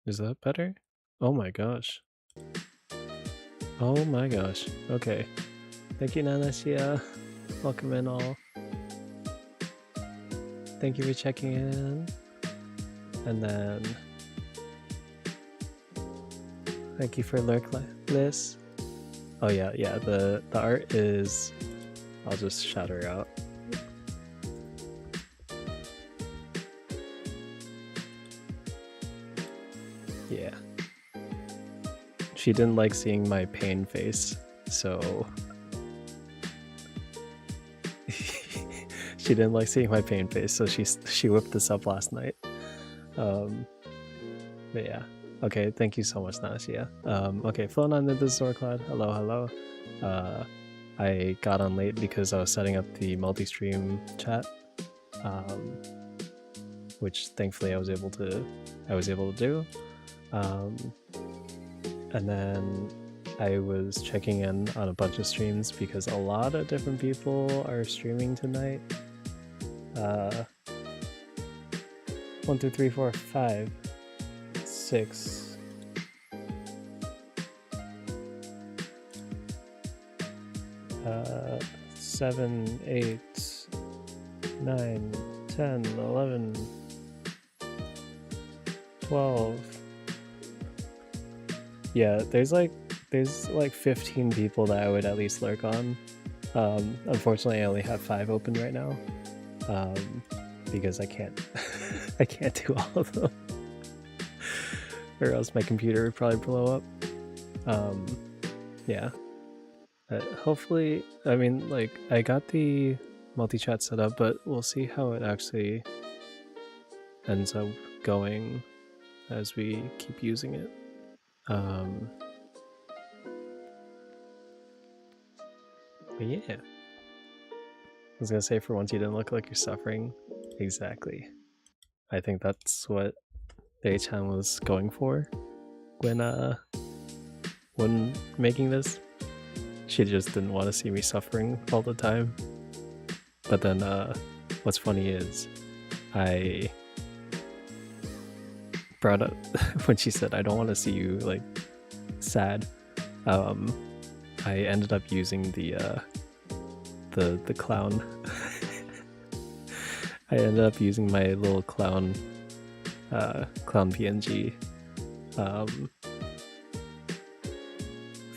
Is that better? Oh my gosh. Oh my gosh. Okay. Thank you, Nanasia. Welcome in all. Thank you for checking in. And then thank you for Lurkless. Oh yeah, the art is, I'll just shout her out. Yeah. She didn't like seeing my pain face, so she didn't like seeing my pain face, so she whipped this up last night. But yeah. Okay, thank you so much, Nasia. Okay, flown on the Zorcloud. Hello, hello. I got on late because I was setting up the multi-stream chat, which thankfully I was able to do. And then I was checking in on a bunch of streams because a lot of different people are streaming tonight. 1, 2, 3, 4, 5, 6. 7, 8, 9, 10, 11, 12. Yeah, there's like 15 people that I would at least lurk on. Unfortunately, I only have 5 open right now, because I can't I can't do all of them, or else my computer would probably blow up. Yeah. Hopefully, I mean, like, I got the multi-chat set up, but we'll see how it actually ends up going as we keep using it. But yeah. I was gonna say, for once you didn't look like you're suffering. Exactly. I think that's what the H-Han was going for when making this. She just didn't want to see me suffering all the time. But then what's funny is I brought up when she said I don't want to see you like sad. I ended up using the clown. I ended up using my little clown PNG.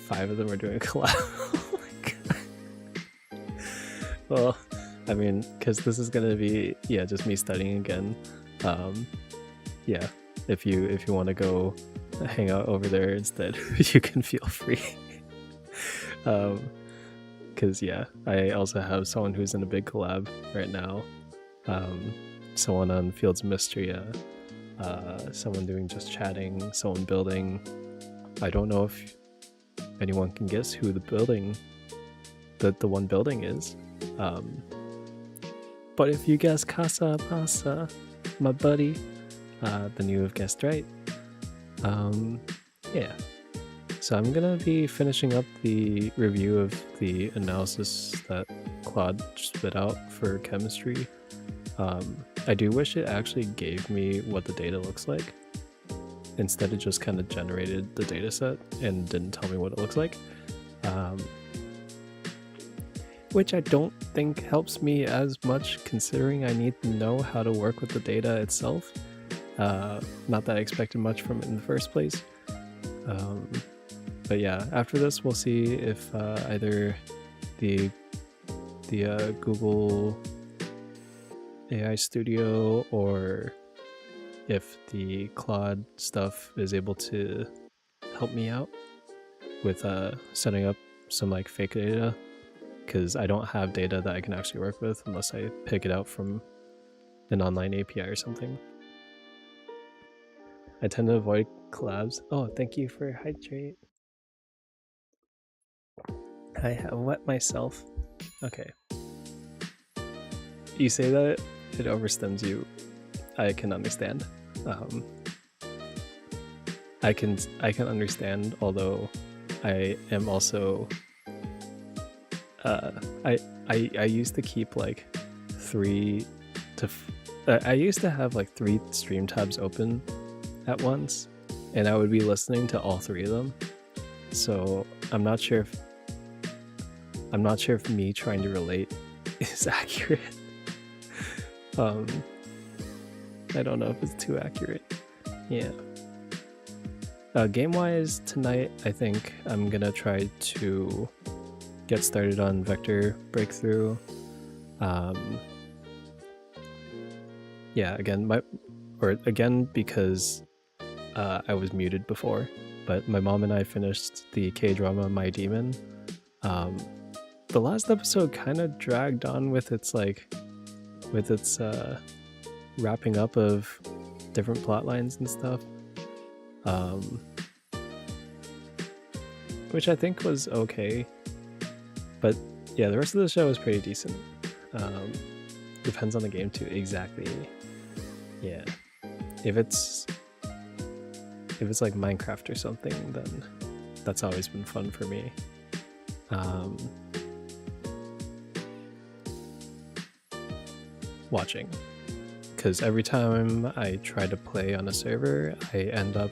5 of them are doing a collab. Oh my god. Well, I mean, because this is gonna be just me studying again. Yeah, if you want to go hang out over there instead, you can feel free. Because I also have someone who's in a big collab right now. Someone on Fields of Mystery, someone doing just chatting, someone building. I don't know if anyone can guess who the one building is. But if you guess Casa Pasa, my buddy, then you have guessed right. Yeah. So I'm gonna be finishing up the review of the analysis that Claude spit out for chemistry. I do wish it actually gave me what the data looks like. Instead, it just kind of generated the data set and didn't tell me what it looks like. Which I don't think helps me as much, considering I need to know how to work with the data itself. Not that I expected much from it in the first place. But yeah, after this we'll see if either the Google AI Studio or if the Claude stuff is able to help me out with setting up some like fake data, because I don't have data that I can actually work with unless I pick it out from an online API or something. I tend to avoid collabs. Oh, thank you for hydrate. I have wet myself. Okay. You say that it overstems you. I can understand. I can understand, although I am also I used to keep like 3 to I used to have like 3 stream tabs open at once, and I would be listening to all three of them. So I'm not sure if me trying to relate is accurate. I don't know if it's too accurate. Yeah. Game-wise, tonight, I think I'm gonna try to get started on Vector Breakthrough. Yeah, again, because I was muted before, but my mom and I finished the K-drama My Demon. The last episode kind of dragged on with its wrapping up of different plot lines and stuff, which I think was okay. But yeah, the rest of the show is pretty decent. Depends on the game too. Exactly. Yeah. If it's like Minecraft or something, then that's always been fun for me. Watching, because every time I try to play on a server, I end up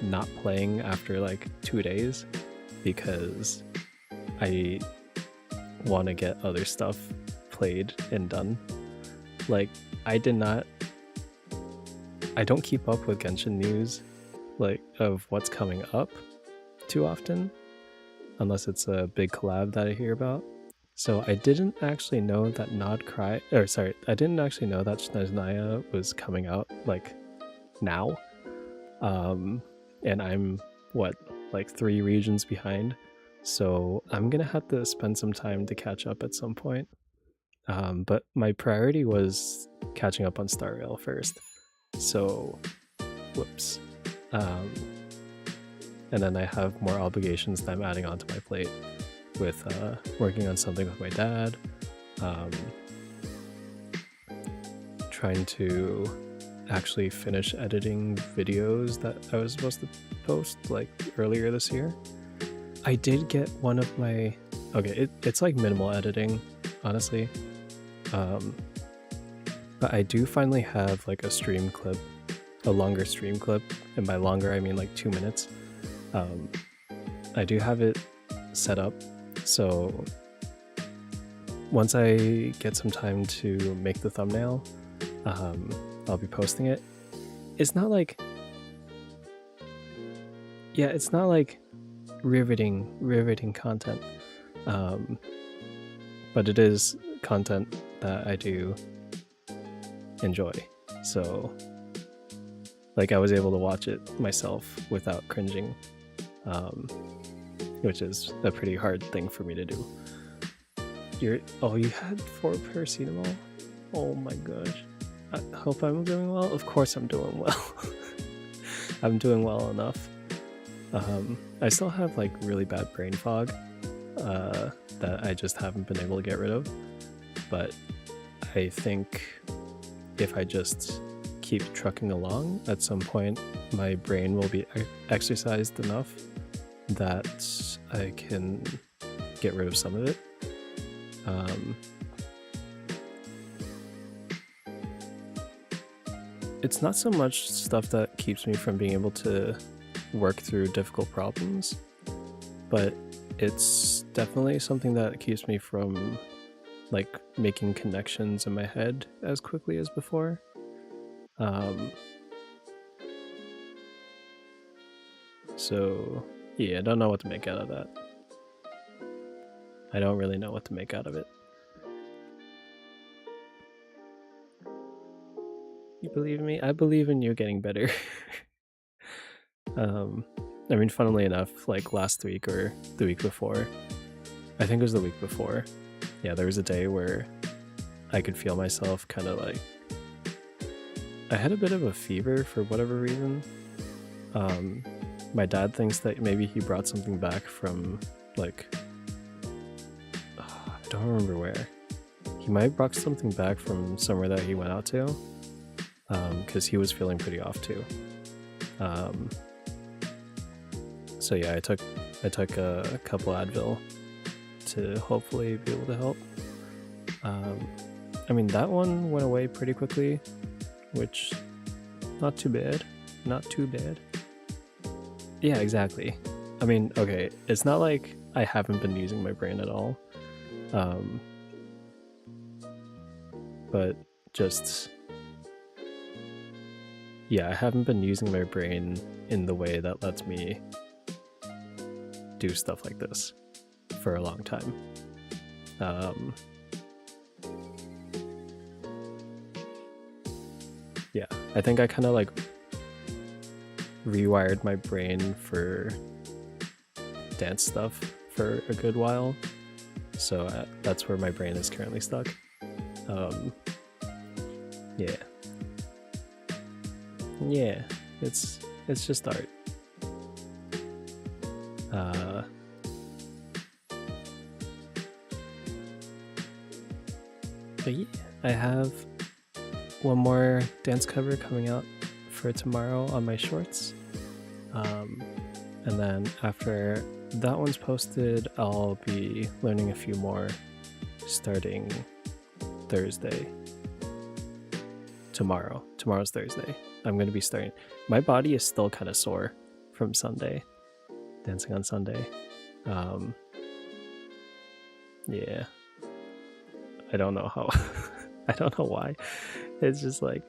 not playing after like 2 days because I want to get other stuff played and done. Like, I don't keep up with Genshin news, like, of what's coming up too often, unless it's a big collab that I hear about. So I didn't actually know that I didn't actually know that Snezhnaya was coming out, like, now. And I'm, like 3 regions behind. So I'm gonna have to spend some time to catch up at some point. But my priority was catching up on Star Rail first. So, whoops. And then I have more obligations that I'm adding onto my plate with working on something with my dad, trying to actually finish editing videos that I was supposed to post like earlier this year. I did get one of my... Okay, it's like minimal editing, honestly. But I do finally have like a longer stream clip, and by longer I mean like 2 minutes. I do have it set up, so once I get some time to make the thumbnail, I'll be posting it. It's not like... Yeah, it's not like riveting content, but it is content that I do enjoy. So, like, I was able to watch it myself without cringing, which is a pretty hard thing for me to do. You had 4 paracetamol? Oh my gosh. I hope I'm doing well. Of course I'm doing well. I'm doing well enough. I still have like really bad brain fog that I just haven't been able to get rid of. But I think if I just keep trucking along, at some point my brain will be exercised enough that I can get rid of some of it. It's not so much stuff that keeps me from being able to work through difficult problems, but it's definitely something that keeps me from like making connections in my head as quickly as before. So yeah, I don't know what to make out of that. I don't really know what to make out of it. You believe in me? I believe in you getting better. I mean, funnily enough, like last week or the week before, I think it was the week before, yeah, there was a day where I could feel myself kind of like... I had a bit of a fever for whatever reason. My dad thinks that maybe he brought something back from, like... I don't remember where. He might have brought something back from somewhere that he went out to, because he was feeling pretty off too. So yeah, I took a couple Advil to hopefully be able to help. I mean, that one went away pretty quickly, which not too bad. Yeah, exactly. I mean, okay, it's not like I haven't been using my brain at all. Um, but just, yeah, I haven't been using my brain in the way that lets me do stuff like this for a long time. Yeah, I think I kind of like rewired my brain for dance stuff for a good while, so that's where my brain is currently stuck. Yeah, it's just art. But yeah, I have one more dance cover coming out for tomorrow on my shorts. And then after that one's posted, I'll be learning a few more starting Thursday. Tomorrow's Thursday. I'm going to be starting. My body is still kind of sore from Sunday, dancing on Sunday. Yeah. I don't know how. I don't know why. It's just like,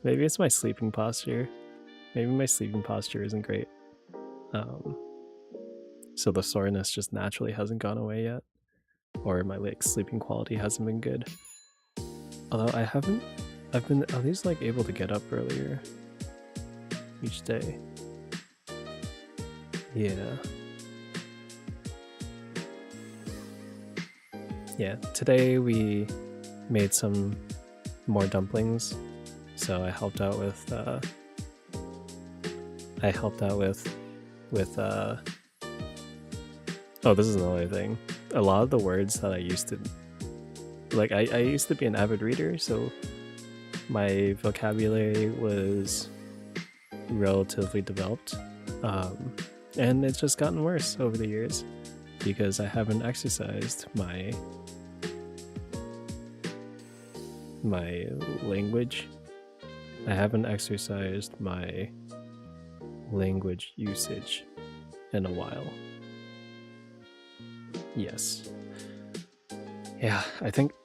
maybe it's my sleeping posture. Maybe my sleeping posture isn't great. So the soreness just naturally hasn't gone away yet. Or my like sleeping quality hasn't been good. Although I've been at least like able to get up earlier each day. Yeah. Yeah, today we made some more dumplings, so I helped out with oh, this is another thing. A lot of the words that I used to like, I used to be an avid reader, so my vocabulary was relatively developed, and it's just gotten worse over the years because I haven't exercised my language. I haven't exercised my language usage in a while. Yes. Yeah,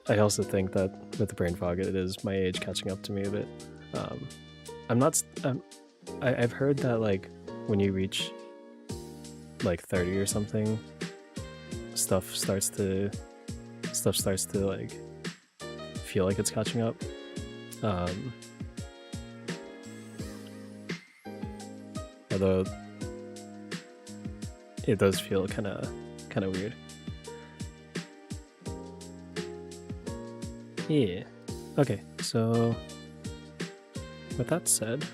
I also think that with the brain fog, it is my age catching up to me a bit. I've heard that like when you reach like 30 or something, stuff starts to like feel like it's catching up. Although it does feel kind of weird. Yeah. Okay, so with that said,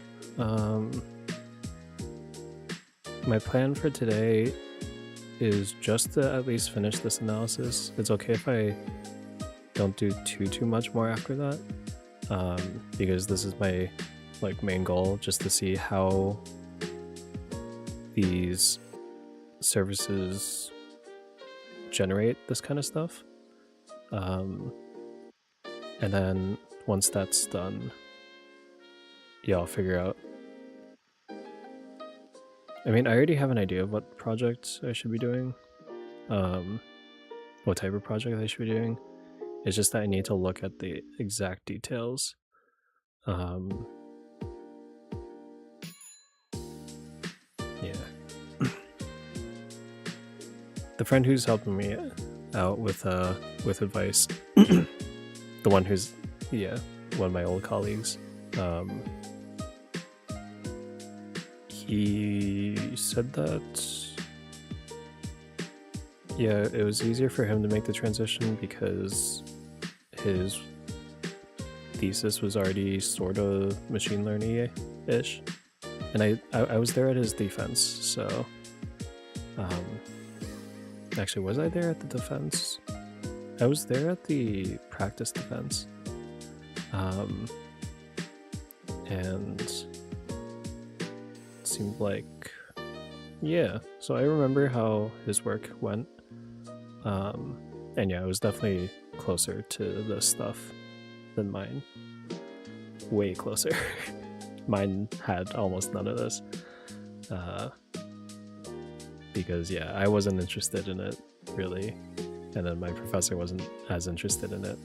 my plan for today is just to at least finish this analysis. It's okay if I don't do too much more after that, because this is my like main goal, just to see how these services generate this kind of stuff. And then once that's done, yeah, I'll figure out. I mean, I already have an idea of what project I should be doing, what type of project I should be doing. It's just that I need to look at the exact details. Yeah. The friend who's helping me out with advice, the one who's, yeah, one of my old colleagues, he said that, yeah, it was easier for him to make the transition because his thesis was already sort of machine learning-ish, and I was there at his defense, so actually, was I there at the defense? I was there at the practice defense, and it seemed like, yeah, so I remember how his work went, and yeah, it was definitely closer to this stuff than mine. Way closer. Mine had almost none of this. because yeah, I wasn't interested in it really, and then my professor wasn't as interested in it.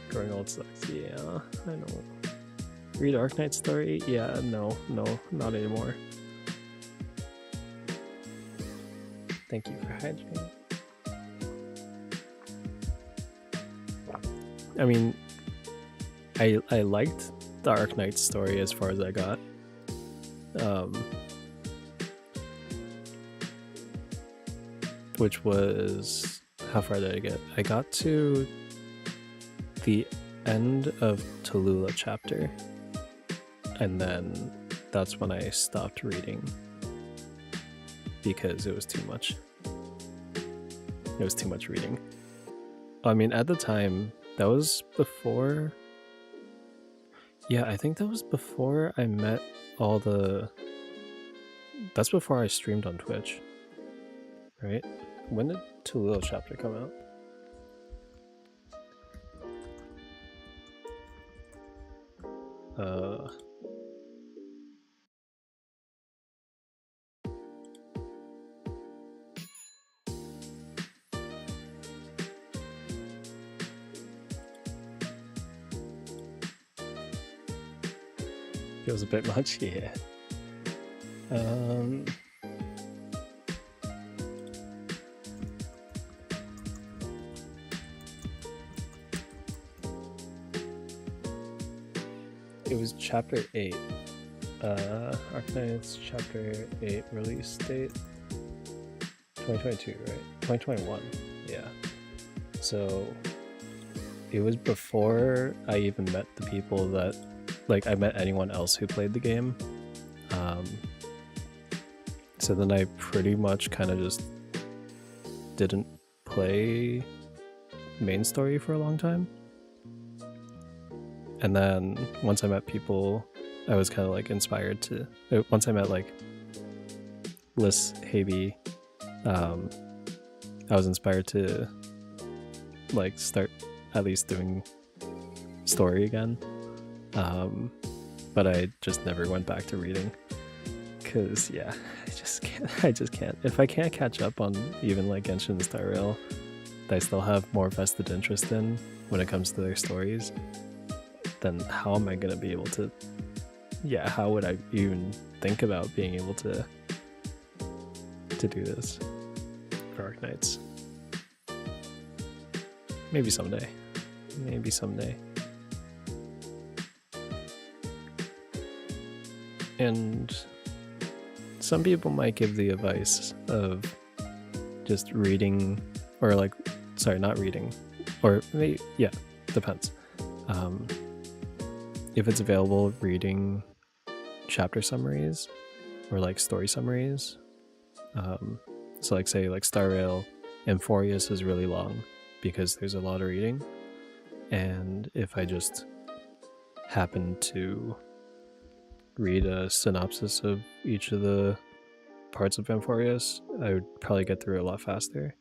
Growing old sucks. Yeah, I know. Read Arknight's story? Yeah, no, not anymore. Thank you for hydrating. I mean, I liked the Arknight story as far as I got. Which was, how far did I get? I got to the end of Tallulah chapter, and then that's when I stopped reading because it was too much. It was too much reading. I mean, at the time, that was before... Yeah, I think that was before I met all the... That's before I streamed on Twitch, right? When did Tallulah chapter come out? Feels a bit much, yeah. It was chapter 8. Arknight's chapter 8 release date 2022, right? 2021, yeah. So it was before I even met the people that, like, I met anyone else who played the game. So then I pretty much kind of just didn't play main story for a long time. And then once I met people, I was kind of like inspired to, once I met like Liz Habe, I was inspired to like start at least doing story again. But I just never went back to reading because yeah, I just can't. If I can't catch up on even like Genshin and Star Rail that I still have more vested interest in when it comes to their stories, then how am I gonna be able to, yeah, how would I even think about being able to do this for Arknights? Maybe someday. And some people might give the advice of just reading, or like, sorry, not reading, or maybe, yeah, depends. If it's available, reading chapter summaries or like story summaries. So like say like Star Rail Amphorius is really long because there's a lot of reading, and if I just happen to read a synopsis of each of the parts of Amphorius, I would probably get through it a lot faster.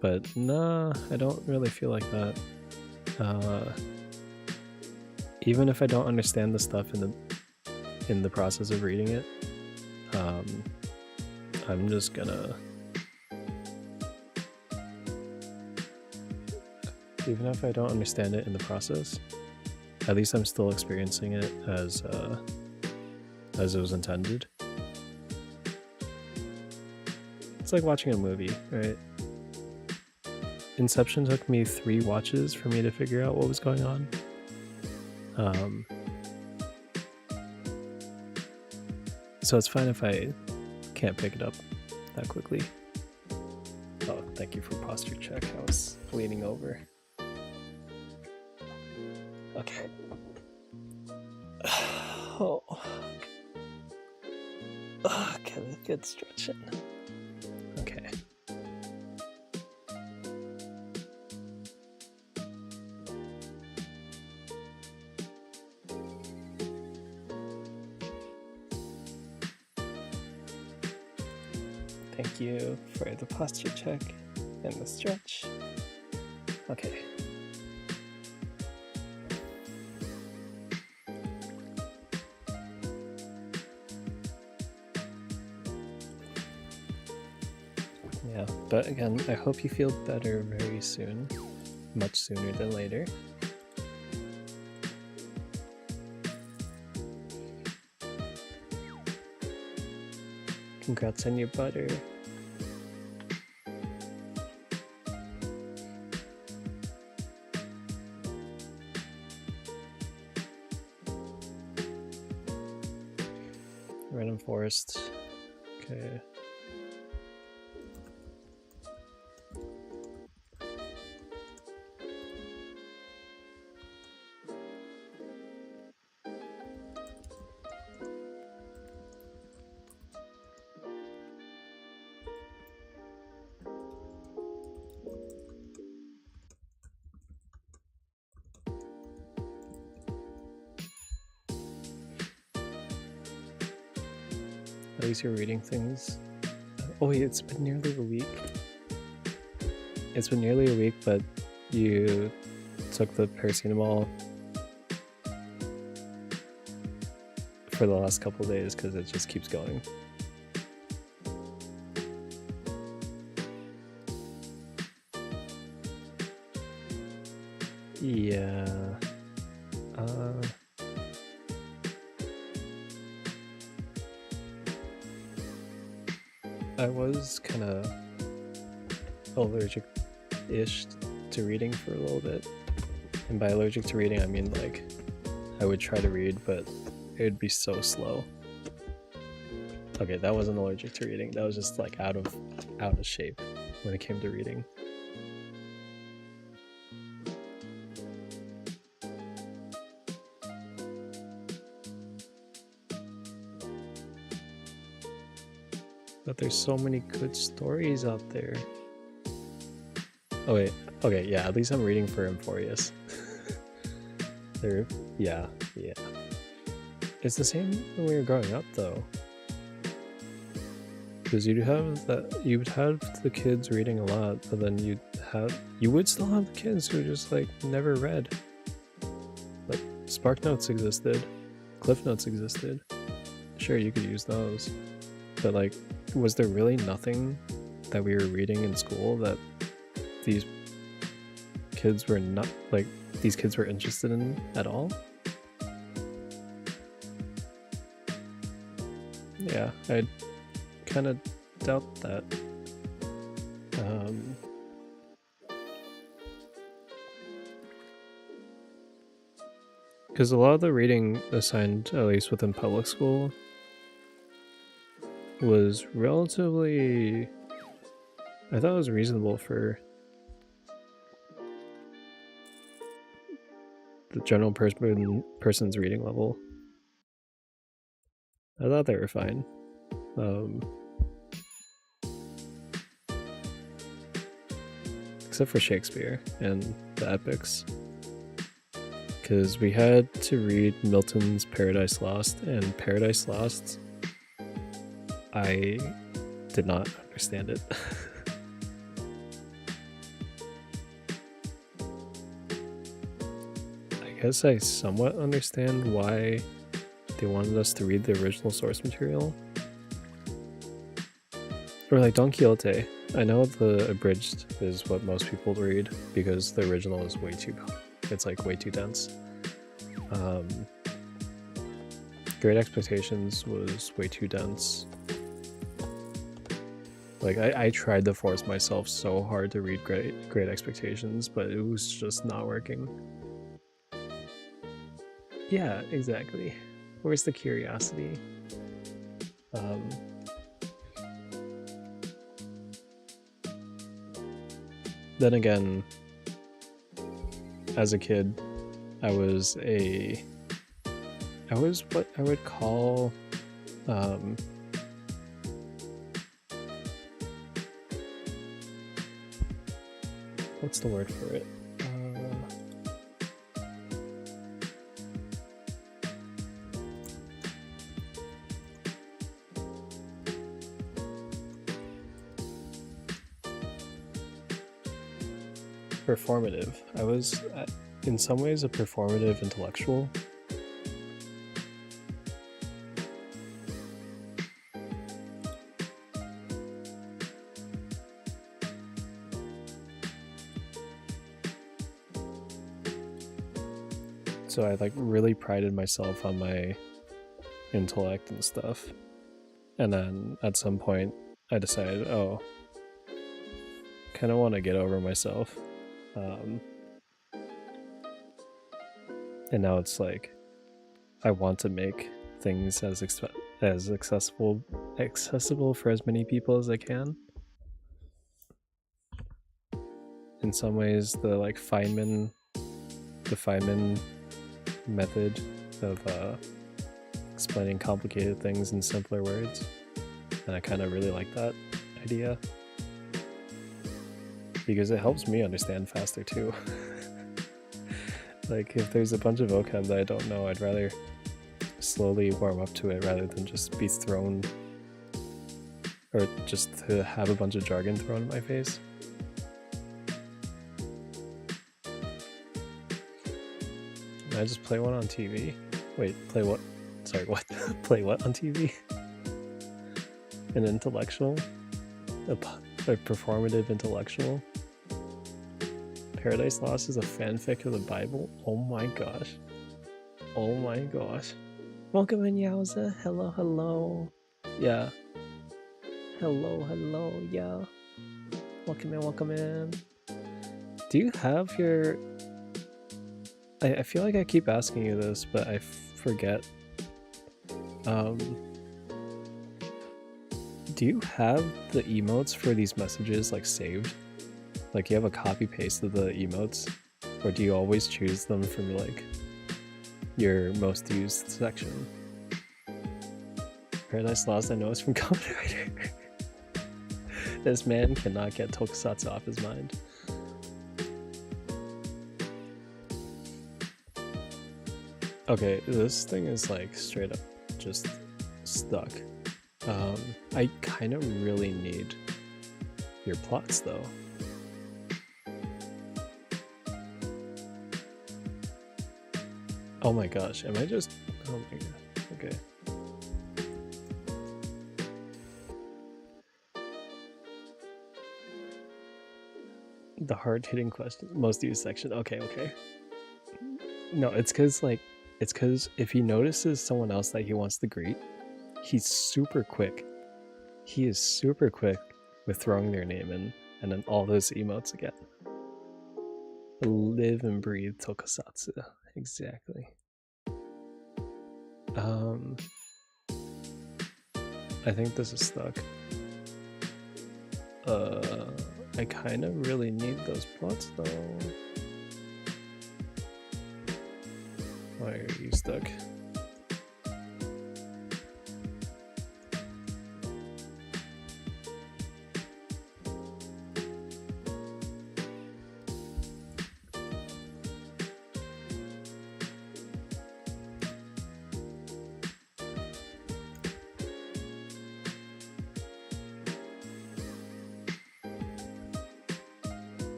But nah, I don't really feel like that. Even if I don't understand the stuff in the process of reading it, I'm just gonna, even if I don't understand it in the process, at least I'm still experiencing it as it was intended. It's like watching a movie, right? Inception took me 3 watches for me to figure out what was going on. So it's fine if I can't pick it up that quickly. Oh, thank you for posture check. I was leaning over. Okay. Oh. Okay, good stretching. Okay. Thank you for the posture check and the stretch. Okay. Yeah, but again, I hope you feel better very soon, much sooner than later. Congrats on your butter. Random forest. Okay. At least you're reading things. Oh wait, it's been nearly a week. It's been nearly a week, but you took the paracetamol for the last couple days because it just keeps going. Yeah. I was kind of allergic-ish to reading for a little bit. And by allergic to reading, I mean like I would try to read, but it would be so slow. Okay, that wasn't allergic to reading. That was just like out of shape when it came to reading. But there's so many good stories out there. Oh wait, okay, yeah, at least I'm reading for Emphorius. Yeah. It's the same when we were growing up though. Because you'd have the kids reading a lot, but then you would still have the kids who just like never read. Like Spark Notes existed, Cliff Notes existed. Sure, you could use those. But like, was there really nothing that we were reading in school that these kids were interested in at all? Yeah, I kind of doubt that. Because a lot of the reading assigned, at least within public school, was relatively, I thought it was reasonable for the general person's reading level. I thought they were fine. Except for Shakespeare and the epics. Because we had to read Milton's Paradise Lost, and Paradise Lost, I did not understand it. I guess I somewhat understand why they wanted us to read the original source material. Or like Don Quixote. I know the abridged is what most people read because the original is way too, it's like way too dense. Great Expectations was way too dense. Like I tried to force myself so hard to read Great Expectations, but it was just not working. Yeah, exactly. Where's the curiosity? Then again, as a kid, I was what I would call what's the word for it? Performative. I was, in some ways, a performative intellectual. So I like really prided myself on my intellect and stuff. And then at some point I decided, oh, kind of want to get over myself. And now it's like I want to make things as accessible for as many people as I can. In some ways, the Feynman method of explaining complicated things in simpler words, and I kind of really like that idea because it helps me understand faster too. Like if there's a bunch of vocab that I don't know, I'd rather slowly warm up to it rather than just be thrown, or just to have a bunch of jargon thrown in my face. Can I just play one on TV? Wait, play what? Sorry, what? Play what on TV? An intellectual? A performative intellectual? Paradise Lost is a fanfic of the Bible? Oh my gosh. Oh my gosh. Welcome in, Yowza. Hello, hello. Yeah. Hello, hello, yeah. Welcome in, welcome in. Do you have your... I feel like I keep asking you this, but I forget. Do you have the emotes for these messages like saved? Like you have a copy paste of the emotes, or do you always choose them from like your most used section? Paradise Lost, I know it's from Kamen Rider. This man cannot get tokusatsu off his mind. Okay, this thing is like straight up just stuck. I kind of really need your plots though. Oh my gosh, am I just... Oh my god, okay. The hard-hitting question, most used section, okay. No, it's because if he notices someone else that he wants to greet, he's super quick. He is super quick with throwing their name in, and then all those emotes again. Live and breathe tokusatsu. Exactly. I think this is stuck. I kind of really need those plots though. Why are you stuck?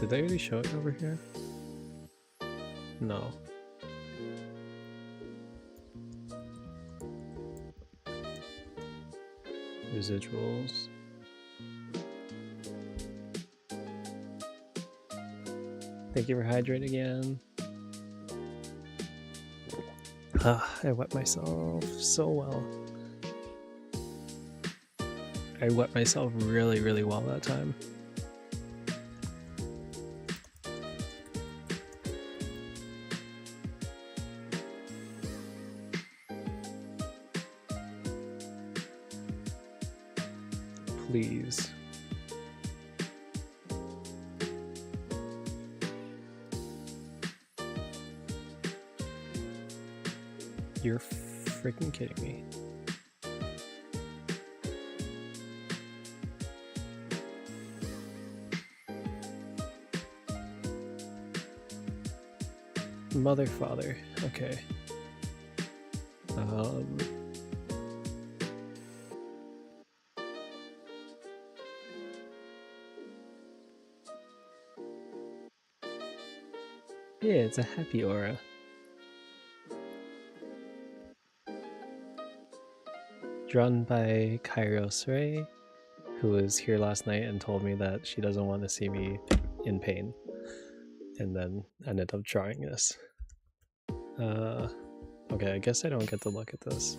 Did they already show it over here? No. Residuals. Thank you for hydrating again. I wet myself so well. I wet myself really, really well that time. Please. You're freaking kidding me. Mother, father. Okay. Yeah, it's a happy aura. Drawn by Kairos Ray, who was here last night and told me that she doesn't want to see me in pain, and then ended up drawing this. Okay, I guess I don't get to look at this.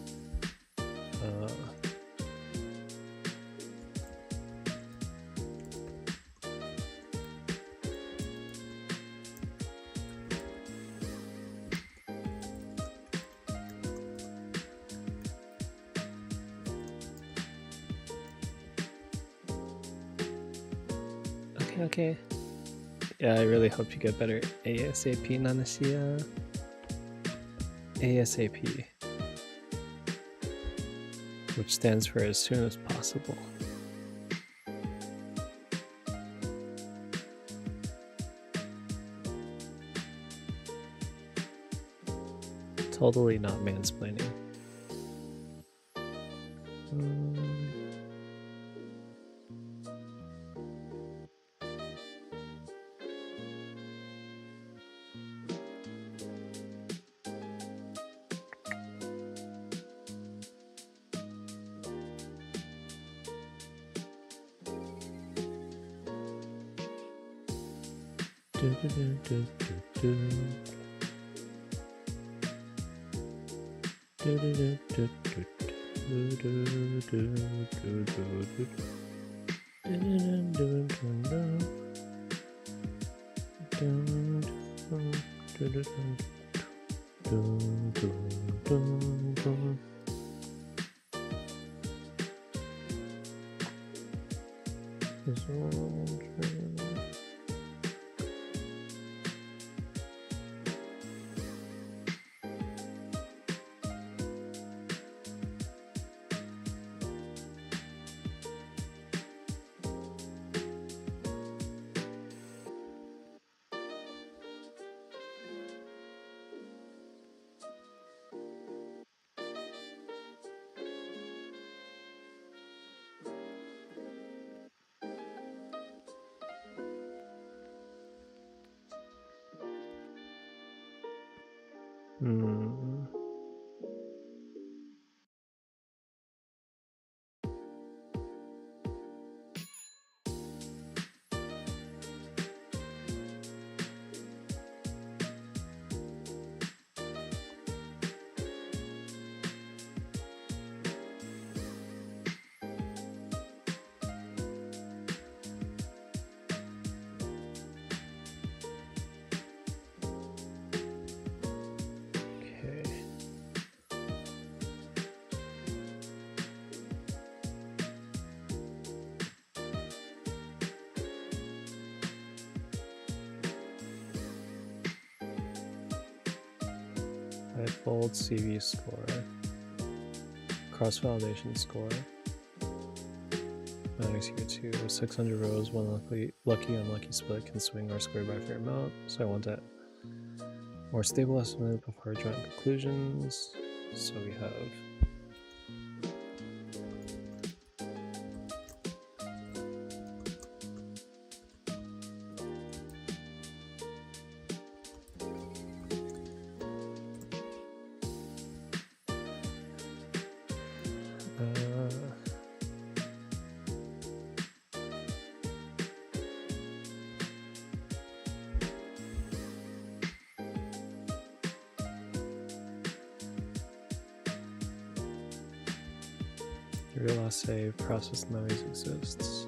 Okay. Yeah, I really hope you get better ASAP, Nanasia. ASAP. Which stands for as soon as possible. Totally not mansplaining. Fold CV score, cross validation score, minus here 2, 600 rows, one lucky unlucky split can swing or square by a fair amount, so I want that more stable estimate before drawing conclusions. So we have real assay process noise exists.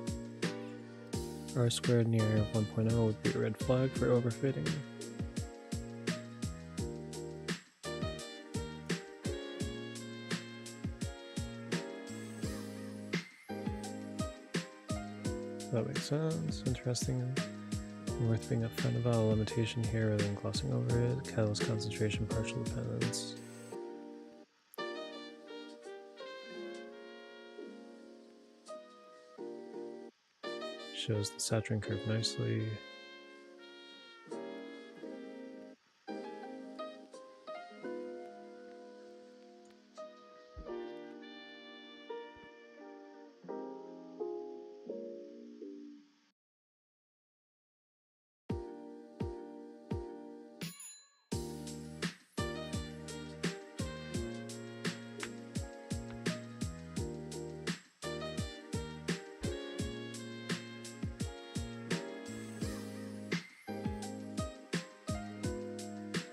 R squared near 1.0 would be a red flag for overfitting. That makes sense. Interesting. Worth being upfront about a limitation here rather than glossing over it. Catalyst concentration, partial dependence. Shows the Saturn curve nicely.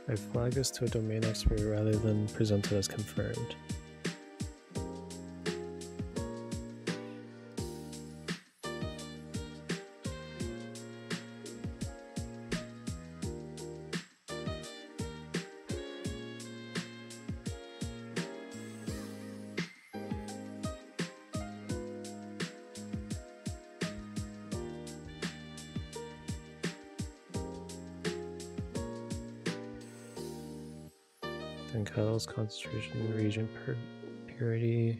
I flag this to a domain expert rather than present it as confirmed. Then Kyle's concentration region per purity.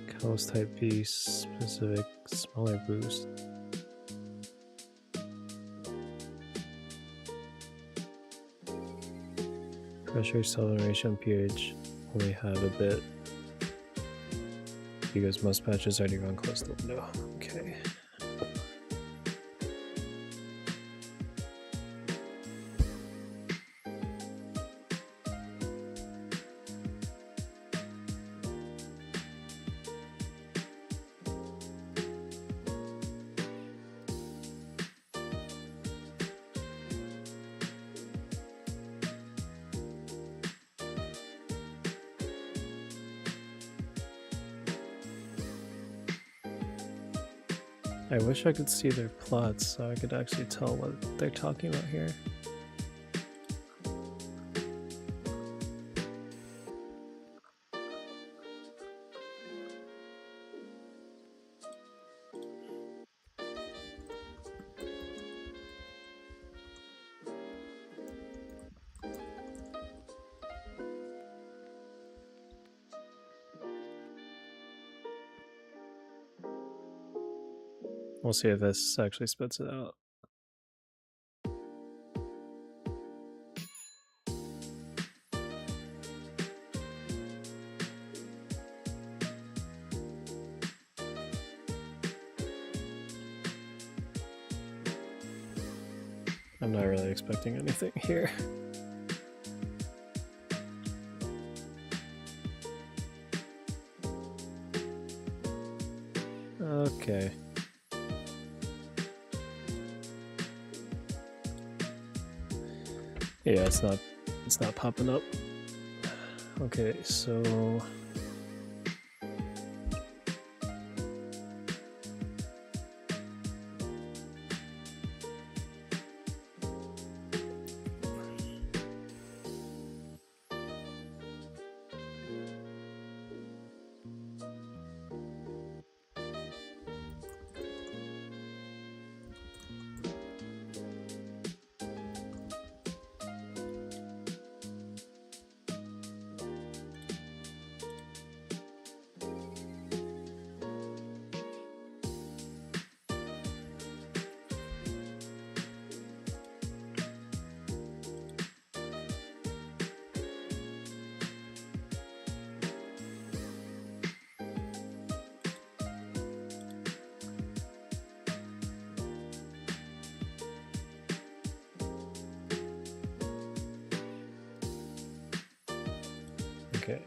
Kyle's type B specific smaller boost. Pressure, acceleration, pH only have a bit because most patches already run close to the window. Okay. I wish I could see their plots so I could actually tell what they're talking about here. We'll see if this actually spits it out. I'm not really expecting anything here. Okay. Yeah, it's not popping up. Okay, so okay.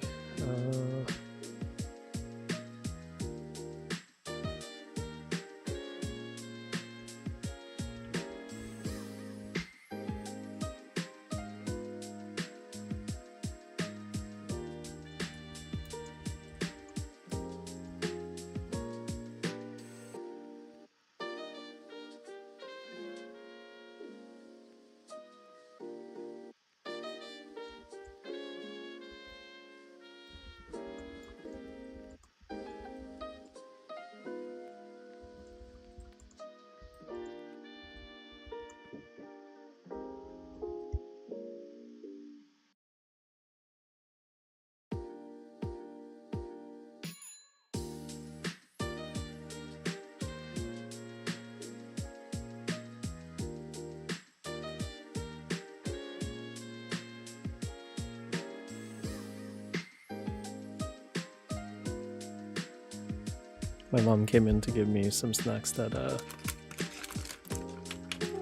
My mom came in to give me some snacks that a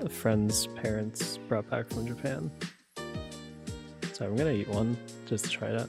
friend's parents brought back from Japan. So I'm gonna eat one just to try that.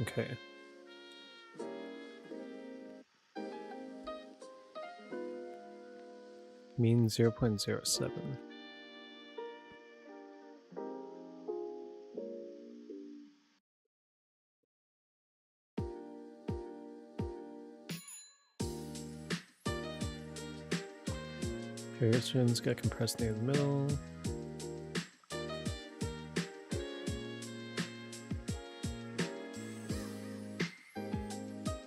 Okay. Mean 0.07. Variations got compressed near the middle.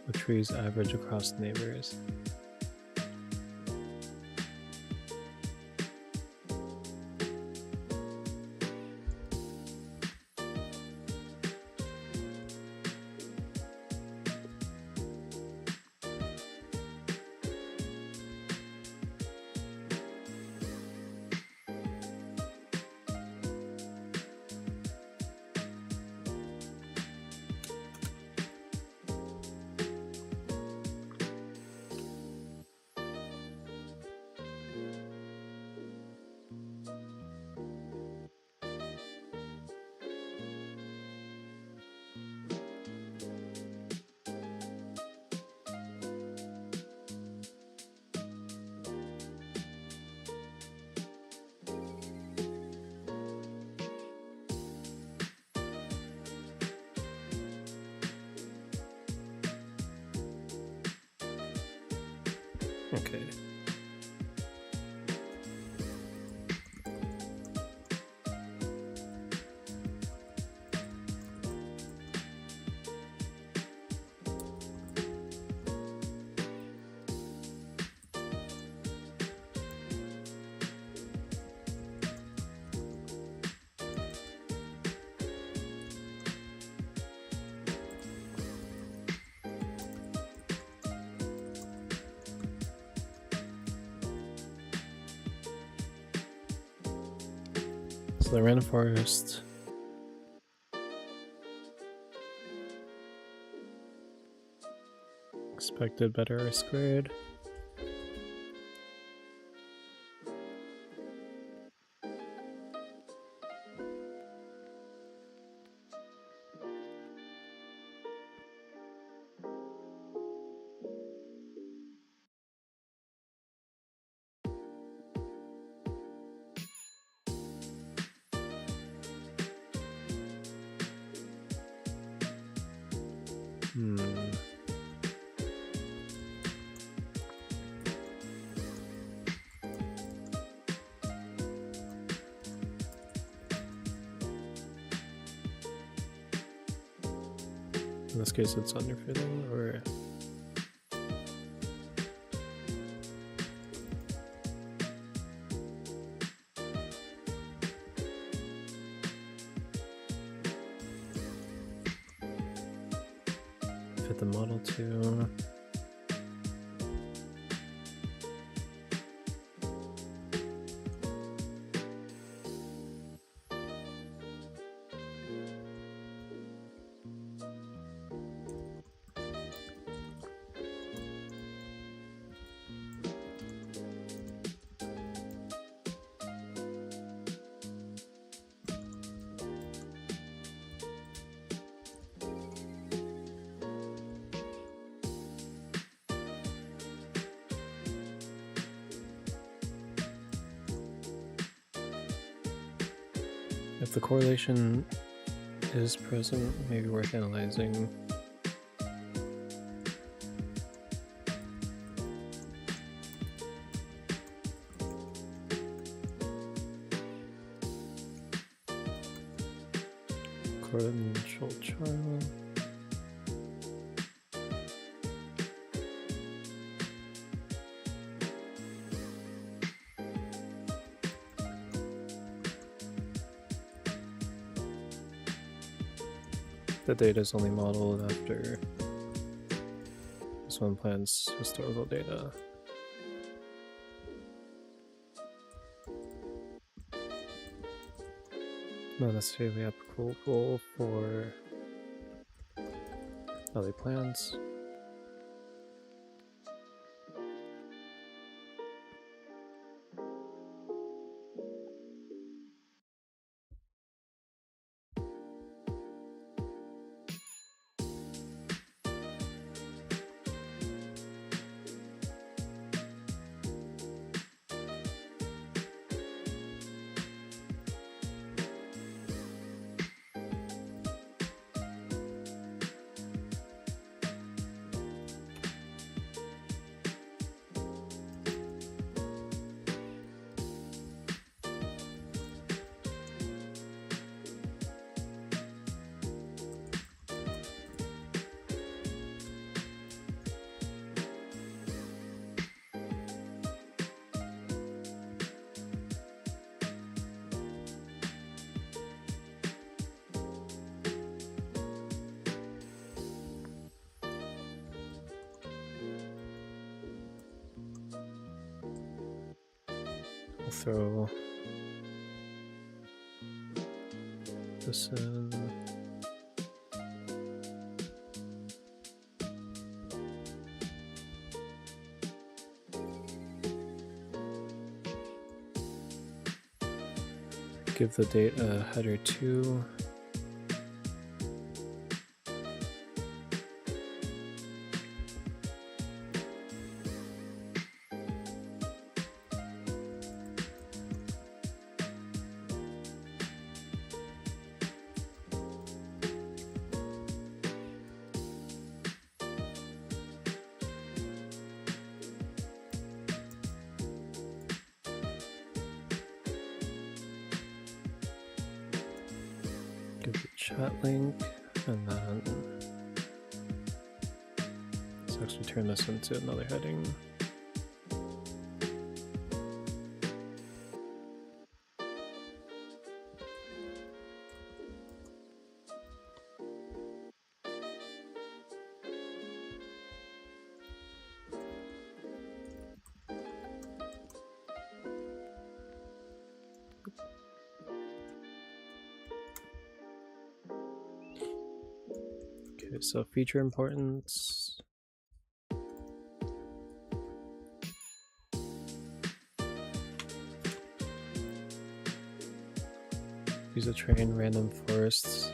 The trees average across neighbors. Okay. So the random forest expected better R squared. In this case, it's underfitting, or fit the model to. If the correlation is present, maybe worth analyzing. Control trial. The data is only modeled after this one plans historical data. Not necessarily applicable for other plans. throw this in. Give the date a header 2. Give the chat link, and then let's actually turn this into another heading. Okay, so feature importance. Use a train random forests.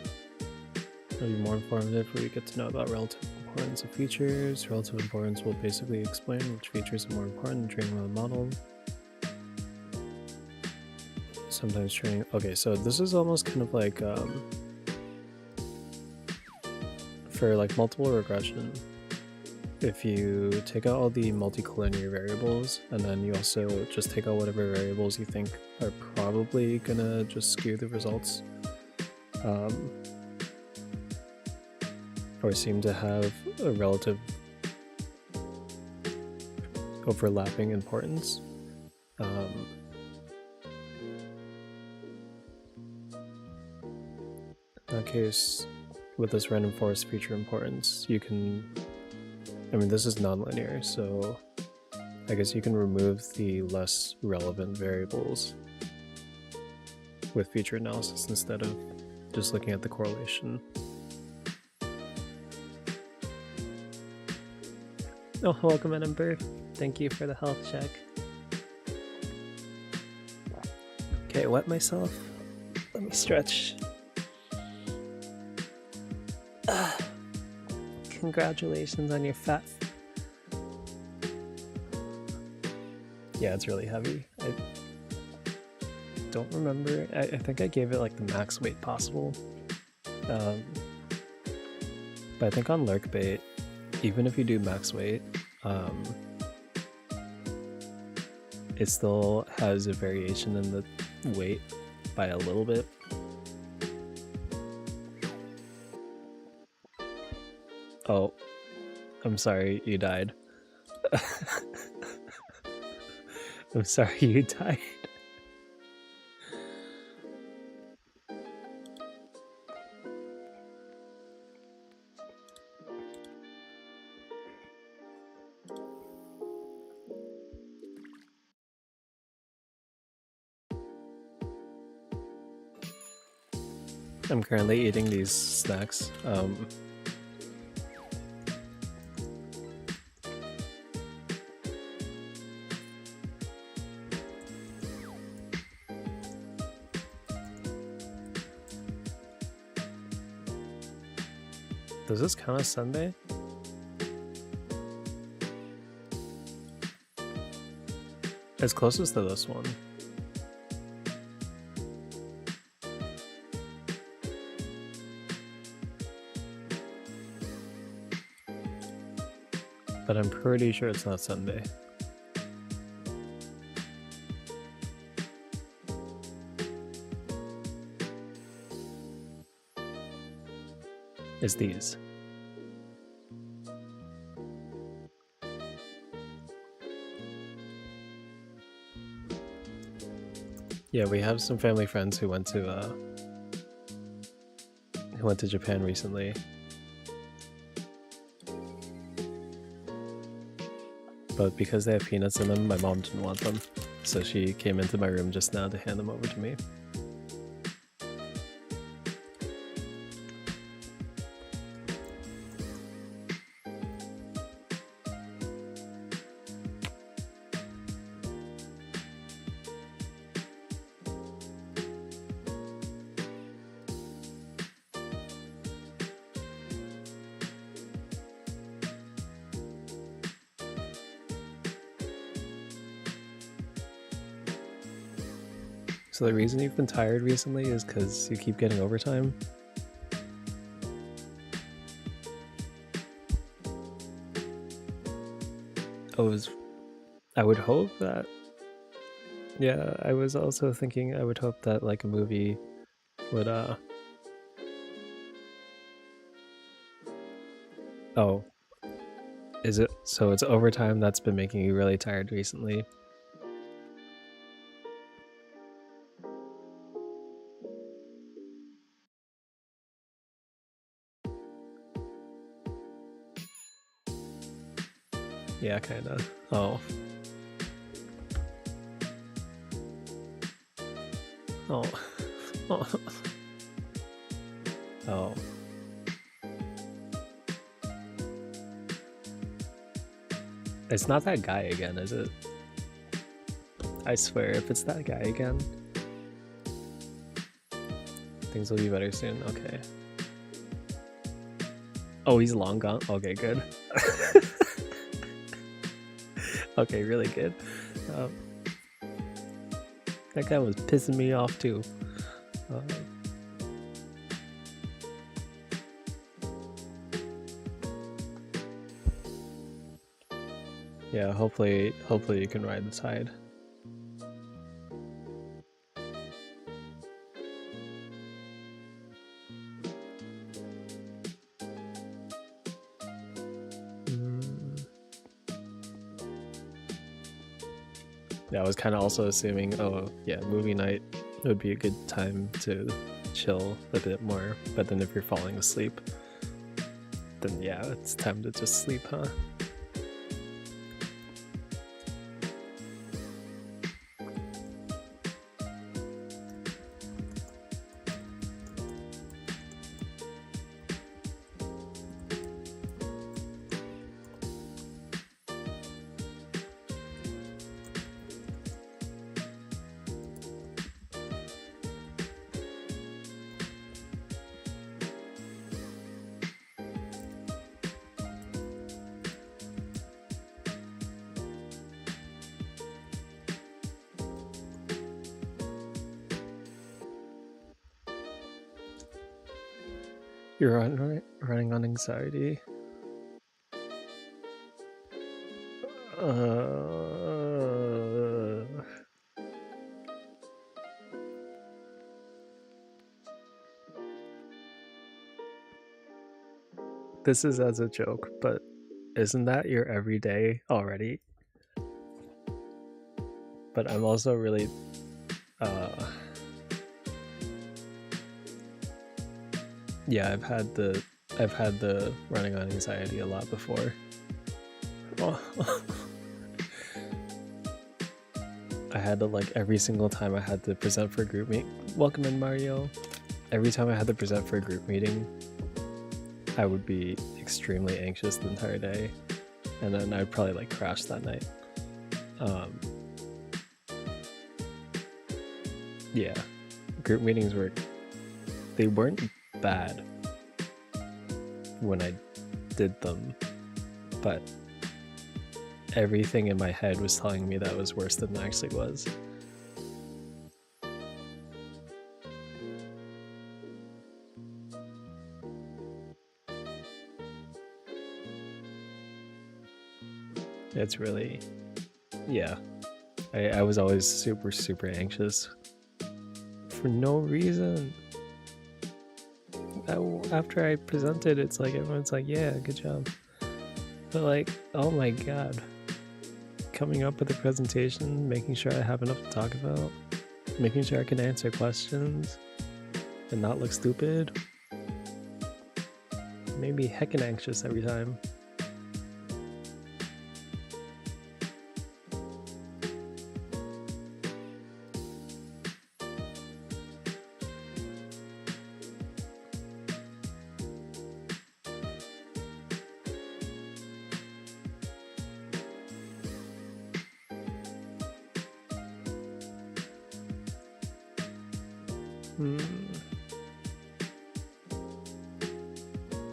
It'll be more informative where you get to know about relative importance of features. Relative importance will basically explain which features are more important in training with a model. Sometimes training. Okay, so this is almost kind of like for like multiple regression. If you take out all the multicollinear variables and then you also just take out whatever variables you think are probably gonna just skew the results or seem to have a relative overlapping importance, in that case, with this random forest feature importance, you can, I mean, this is nonlinear, so I guess you can remove the less relevant variables with feature analysis instead of just looking at the correlation. Oh, welcome, Ember. Thank you for the health check. Okay, wet myself. Let me stretch. Congratulations on your fat. Yeah, it's really heavy. I don't remember. I think I gave it like the max weight possible. But I think on lurkbait, even if you do max weight, it still has a variation in the weight by a little bit. Oh, I'm sorry you died. I'm sorry you died. I'm currently eating these snacks. Does this count as Sunday? It's closest to this one. But I'm pretty sure it's not Sunday. It's these. Yeah, we have some family friends who went to Japan recently. But because they have peanuts in them, my mom didn't want them. So she came into my room just now to hand them over to me. So the reason you've been tired recently is because you keep getting overtime? I would hope that... Yeah, I was also thinking I would hope that like a movie would Oh. Is it so it's overtime that's been making you really tired recently? Yeah, kinda. Oh. Oh. Oh. Oh. It's not that guy again, is it? I swear, if it's that guy again, things will be better soon. Okay. Oh, he's long gone? Okay, good. Okay, really good. That guy was pissing me off too. Yeah, hopefully you can ride the tide. Yeah, I was kind of also assuming, oh yeah, movie night would be a good time to chill a bit more, but then if you're falling asleep, then yeah, it's time to just sleep, huh? You're running on anxiety. This is as a joke, but isn't that your everyday already? But I'm also really yeah, I've had the running on anxiety a lot before. I had to, like, every single time I had to present for a group meeting. Welcome in, Mario. Every time I had to present for a group meeting, I would be extremely anxious the entire day, and then I'd probably like crash that night. Yeah, group meetings they weren't bad when I did them, but everything in my head was telling me that was worse than it actually was. It's really, yeah. I was always super anxious for no reason. After I presented, it's like everyone's like, yeah, good job. But like, oh my god. Coming up with a presentation, making sure I have enough to talk about, making sure I can answer questions and not look stupid. Made me heckin' anxious every time.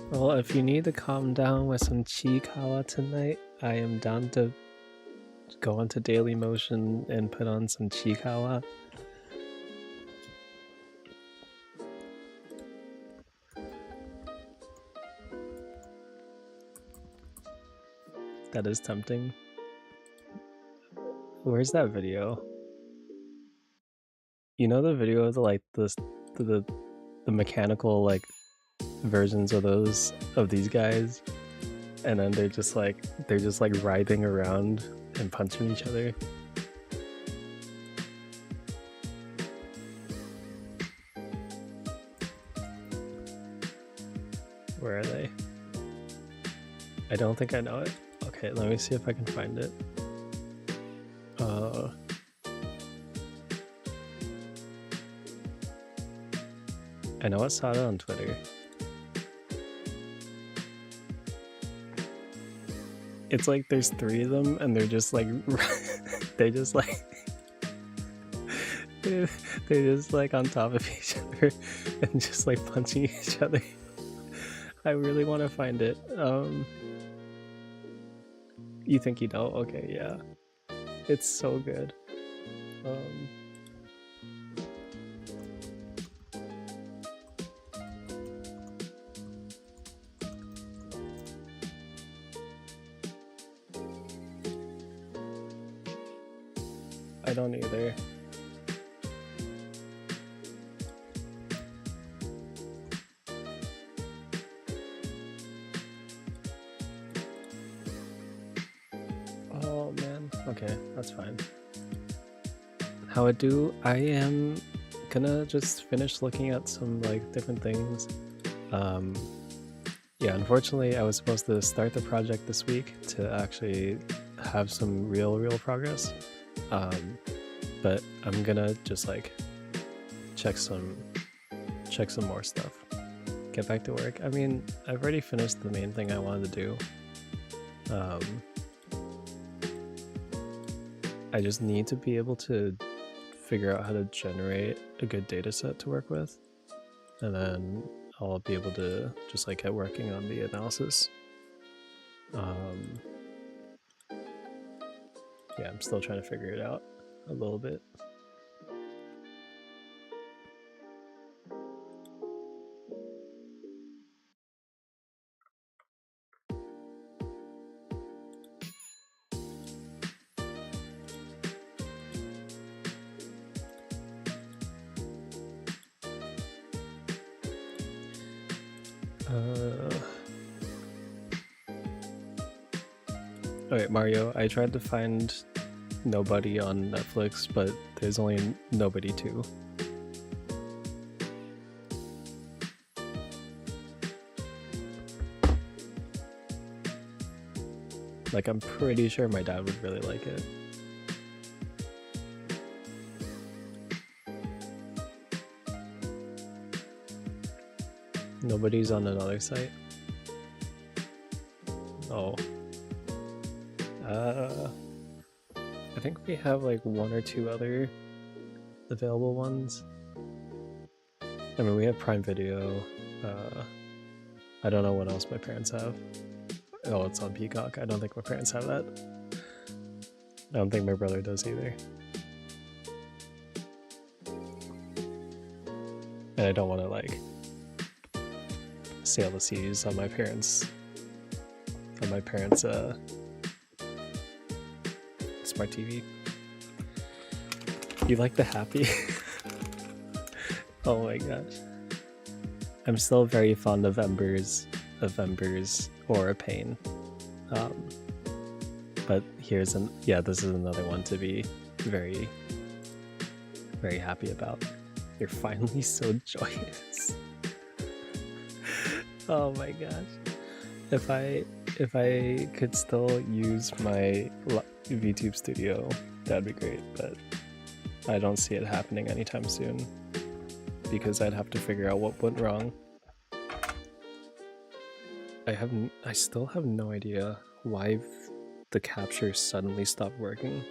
Well, if you need to calm down with some Chiikawa tonight, I am down to go into Daily Motion and put on some Chiikawa. That is tempting. Where's that video? You know the video of the mechanical like versions of these guys, and then they're just like writhing around and punching each other. Where are they? I don't think I know it. Okay, let me see if I can find it. I know I saw it on Twitter. It's like there's 3 of them and they're just like they're just like on top of each other and just like punching each other. I really want to find it. You think you know? Okay, yeah. It's so good. I don't either. Oh man, okay, that's fine. How I do, I am gonna just finish looking at some like different things. Yeah, unfortunately I was supposed to start the project this week to actually have some real progress. But I'm gonna just like check some more stuff. Get back to work. I mean, I've already finished the main thing I wanted to do. I just need to be able to figure out how to generate a good data set to work with, and then I'll be able to just like get working on the analysis. Yeah, I'm still trying to figure it out a little bit. Alright, Mario, I tried to find Nobody on Netflix, but there's only Nobody 2. Like, I'm pretty sure my dad would really like it. Nobody's on another site? Oh. I think we have like 1 or 2 other available ones. I mean, we have Prime Video. I don't know what else my parents have. Oh, it's on Peacock. I don't think my parents have that. I don't think my brother does either. And I don't want to like sail the seas on my parents' smart TV. You like the happy? Oh my gosh. I'm still very fond of Embers or a Pain. But here's this is another one to be very, very happy about. You're finally so joyous. Oh my gosh. If I could still use my VTube studio, that'd be great, but I don't see it happening anytime soon because I'd have to figure out what went wrong. I still have no idea why the capture suddenly stopped working.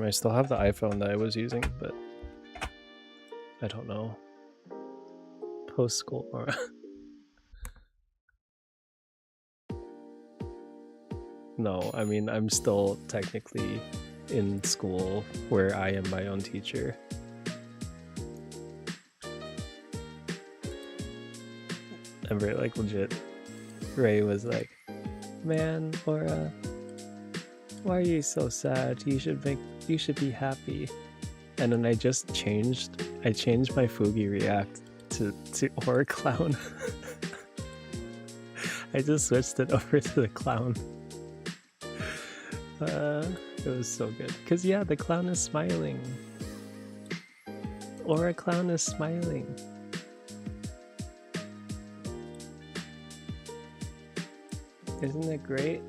I still have the iPhone that I was using, but I don't know. Post school aura. No, I mean, I'm still technically in school where I am my own teacher. Remember, like, legit, Ray was like, man, Aura, why are you so sad? You should be happy. And then I changed my Fugi React to Aura Clown. I just switched it over to the clown. It was so good. Cause yeah, the clown is smiling. Aura Clown is smiling. Isn't it great?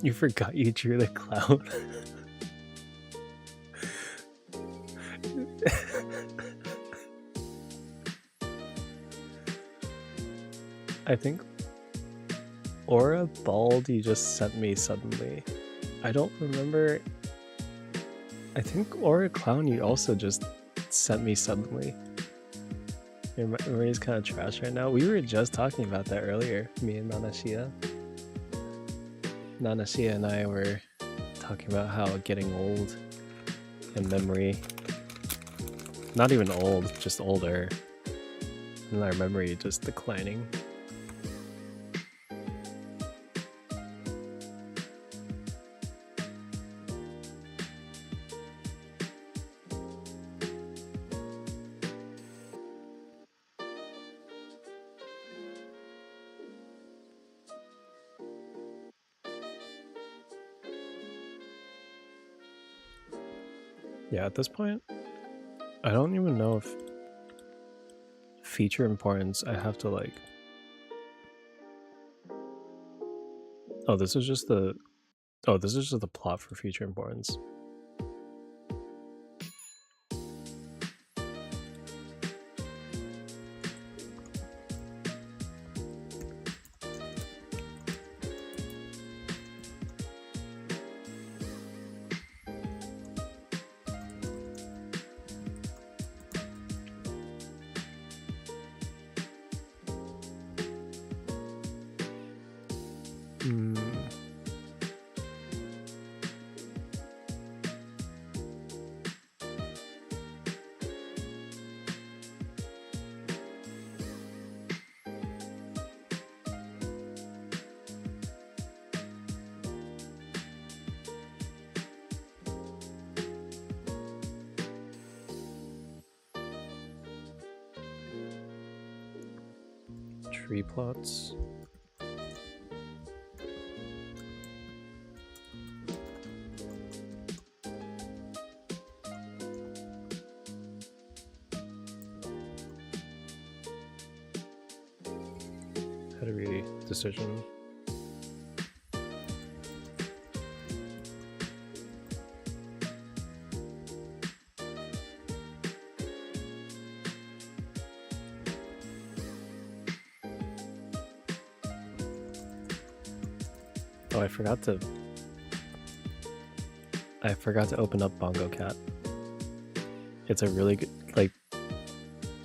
You forgot you drew the clown. I think Aura Bald you just sent me suddenly. I don't remember. I think Aura Clown you also just sent me suddenly. Your memory is kind of trash right now. We were just talking about that earlier, me and Nanashia. Nanashia and I were talking about how getting old in memory, not even old, just older, and our memory just declining. Yeah, at this point, I don't even know if feature importance I have to like... Oh, this is just the... Oh, this is just the plot for feature importance. Tree plots. How to read decision. Oh, I forgot to open up Bongo Cat. It's a really good, like,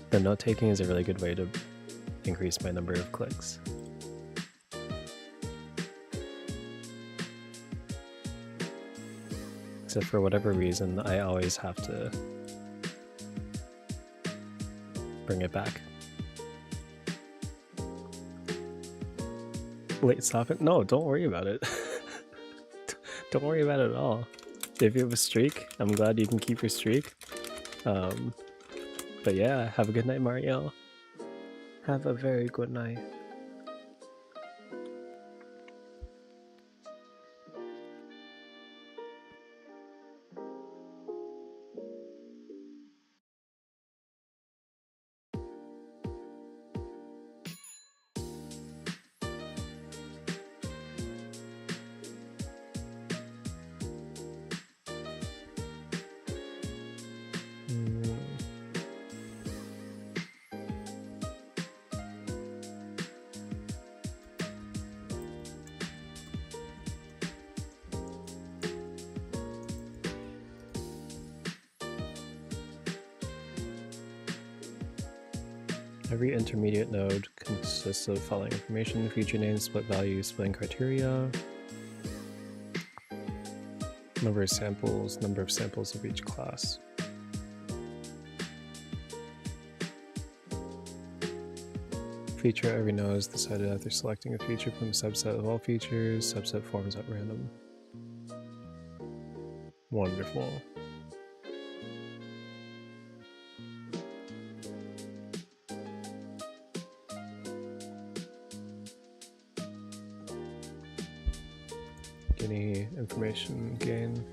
the note taking is a really good way to increase my number of clicks. Except for whatever reason, I always have to bring it back. Wait, stop it? No, don't worry about it. Don't worry about it at all. If you have a streak, I'm glad you can keep your streak. But yeah, have a good night, Mario. Have a very good night. Every intermediate node consists of following information: feature name, split value, splitting criteria, number of samples of each class. Feature every node is decided after selecting a feature from a subset of all features. Subset forms at random. Wonderful. Any information gain?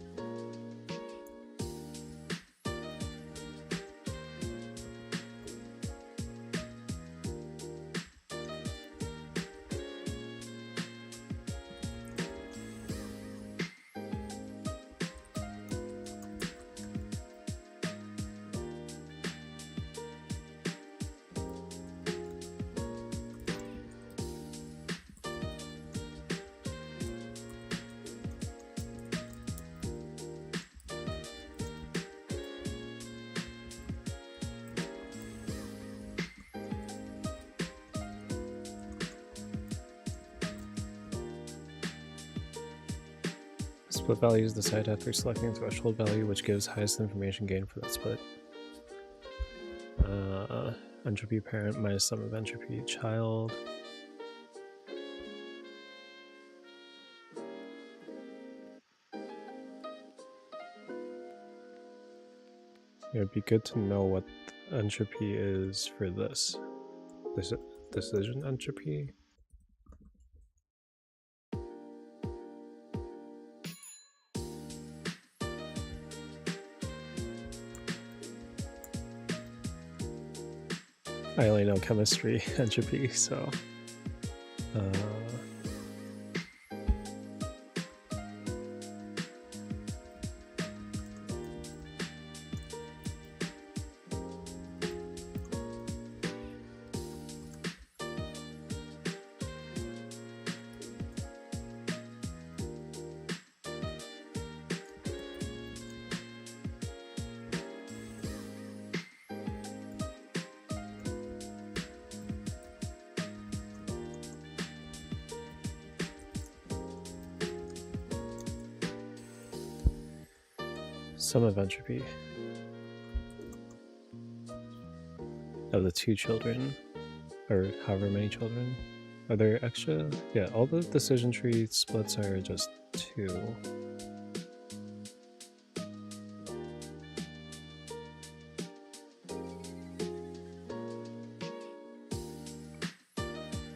Split value is decided after selecting a threshold value, which gives highest information gain for that split. Entropy parent minus sum of entropy child. It would be good to know what entropy is for this. This decision entropy. I only know chemistry entropy, so sum of entropy of the two children, or however many children. Are there extra? Yeah, all the decision tree splits are just 2.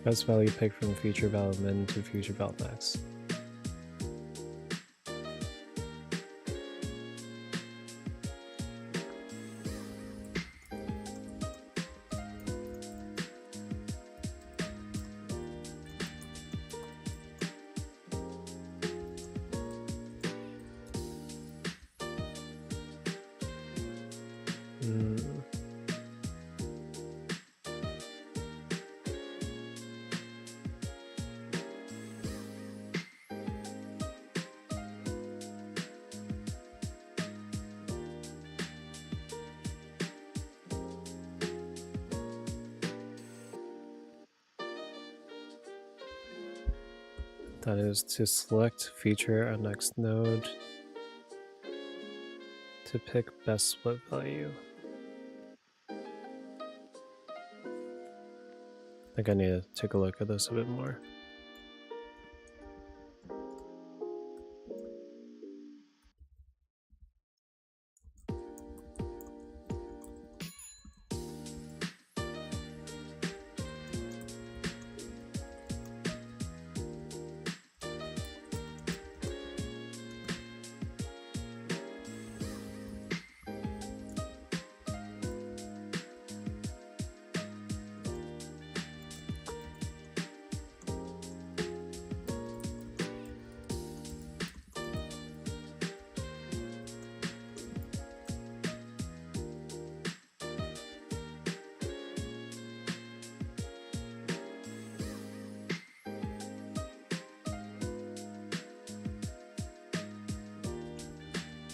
Best value pick from future val min to future val max. That is to select feature on next node to pick best split value. I think I need to take a look at this a bit more.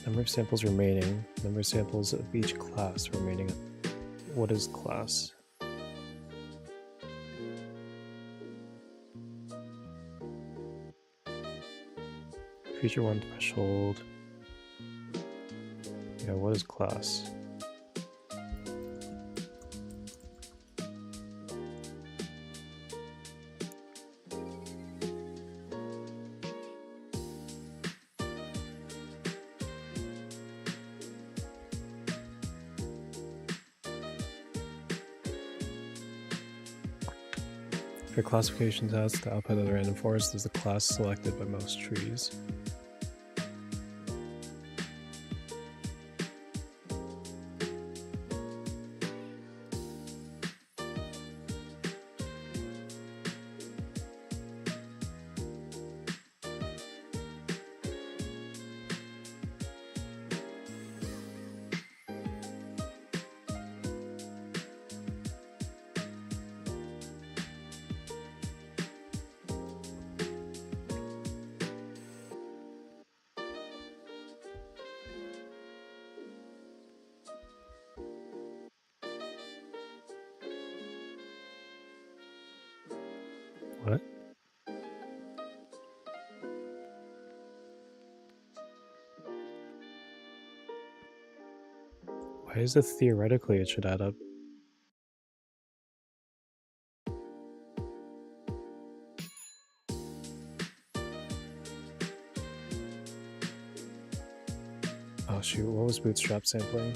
Number of samples remaining. Number of samples of each class remaining. What is class? Feature 1 threshold. Yeah, what is class? For classification tasks, the output of the random forest is the class selected by most trees. What? Why is it theoretically it should add up? Oh shoot, what was bootstrap sampling?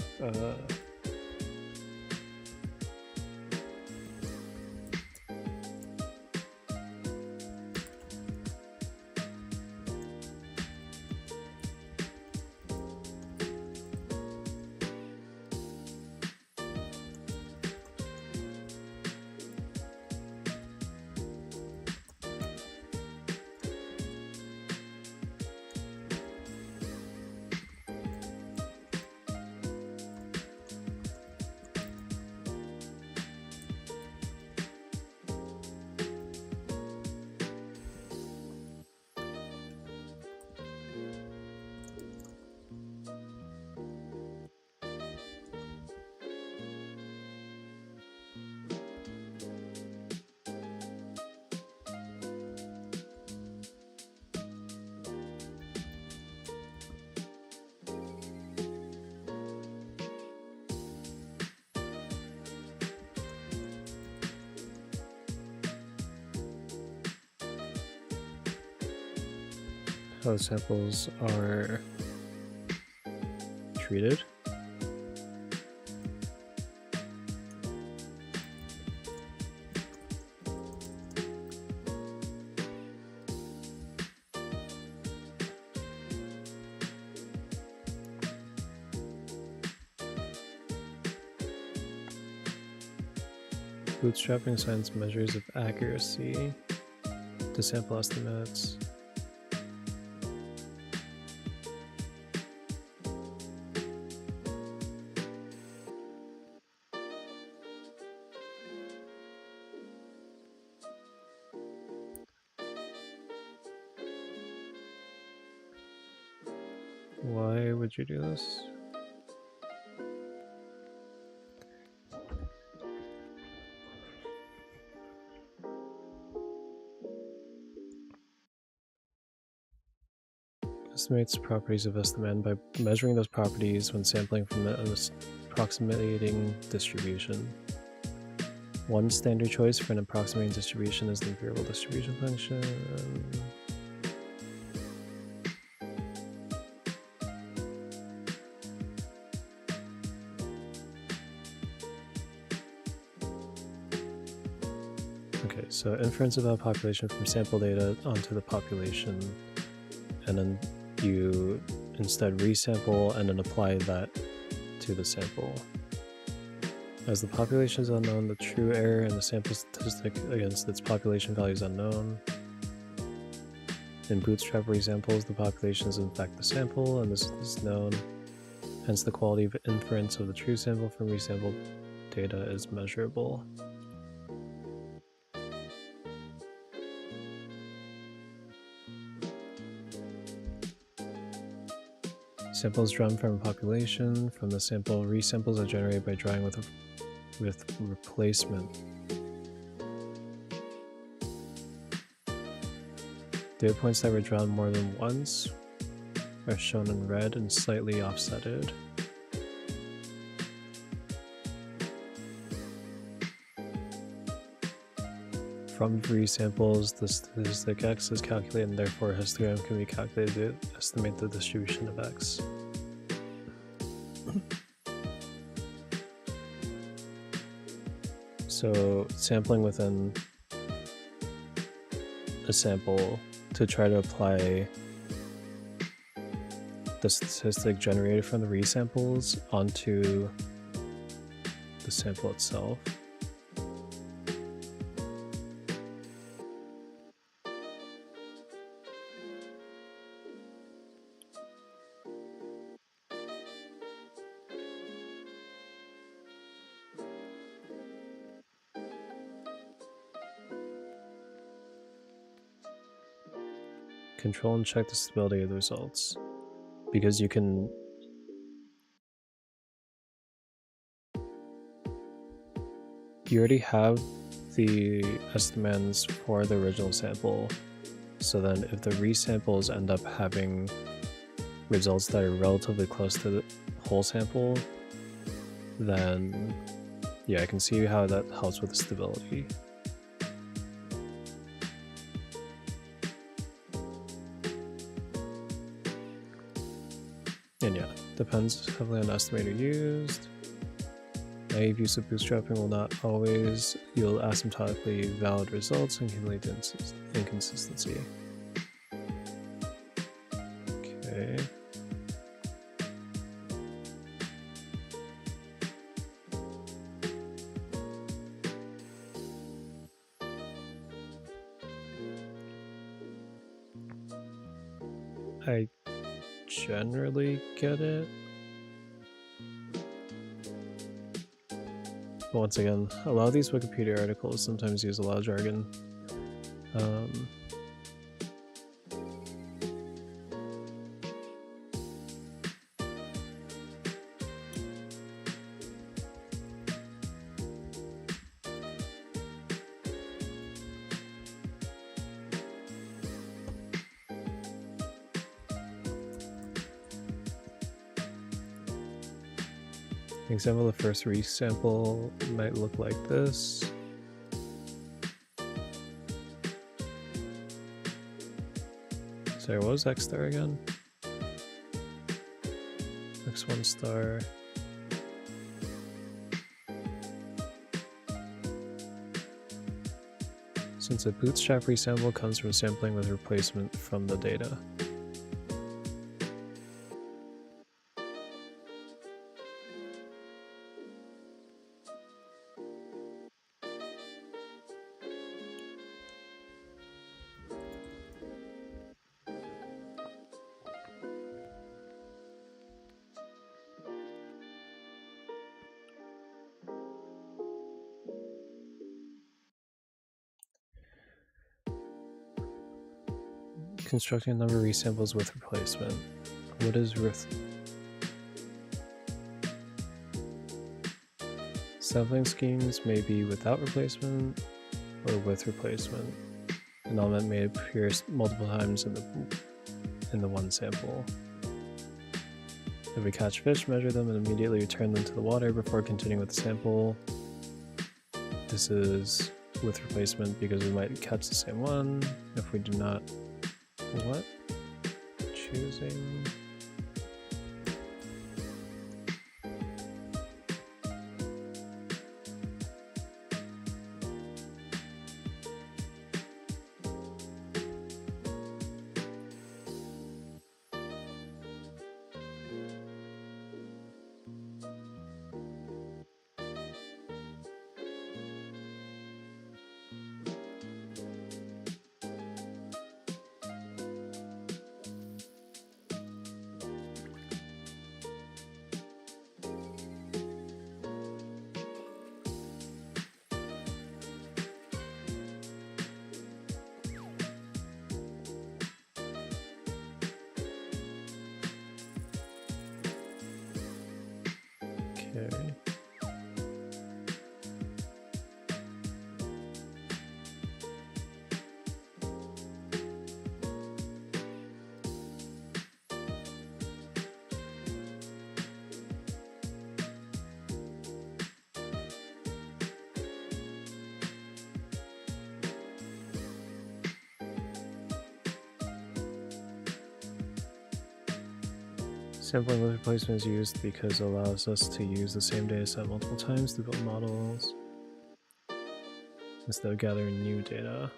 How the samples are treated. Bootstrapping assigns measures of accuracy to sample estimates. Why would you do this? Estimates properties of estimand by measuring those properties when sampling from an approximating distribution. One standard choice for an approximating distribution is the variable distribution function. Okay, so inference about population from sample data onto the population, and then you instead resample and then apply that to the sample. As the population is unknown, the true error in the sample statistic against its population value is unknown. In bootstrap resamples, the population is in fact the sample, and this is known. Hence, the quality of inference of the true sample from resampled data is measurable. Samples drawn from a population. From the sample, resamples are generated by drawing with replacement. Data points that were drawn more than once are shown in red and slightly offsetted. From resamples, the statistic x is calculated, and therefore a histogram can be calculated to estimate the distribution of x. So sampling within a sample to try to apply the statistic generated from the resamples onto the sample itself. Control and check the stability of the results, because you already have the estimates for the original sample, so then if the resamples end up having results that are relatively close to the whole sample, then yeah, I can see how that helps with the stability. And yeah, depends heavily on the estimator used. Naive use of bootstrapping will not always yield asymptotically valid results and can lead to inconsistency. Okay. I generally get it. But once again, a lot of these Wikipedia articles sometimes use a lot of jargon. An example of the first resample might look like this. Sorry, what was X star again? X1 star. Since a bootstrap resample comes from sampling with replacement from the data. Constructing a number of resamples with replacement. What is sampling schemes may be without replacement or with replacement. An element may appear multiple times in the one sample. If we catch fish, measure them, and immediately return them to the water before continuing with the sample. This is with replacement because we might catch the same one. If we do not, what? Choosing. Sampling with replacement is used because it allows us to use the same data set multiple times to build models instead of gathering new data.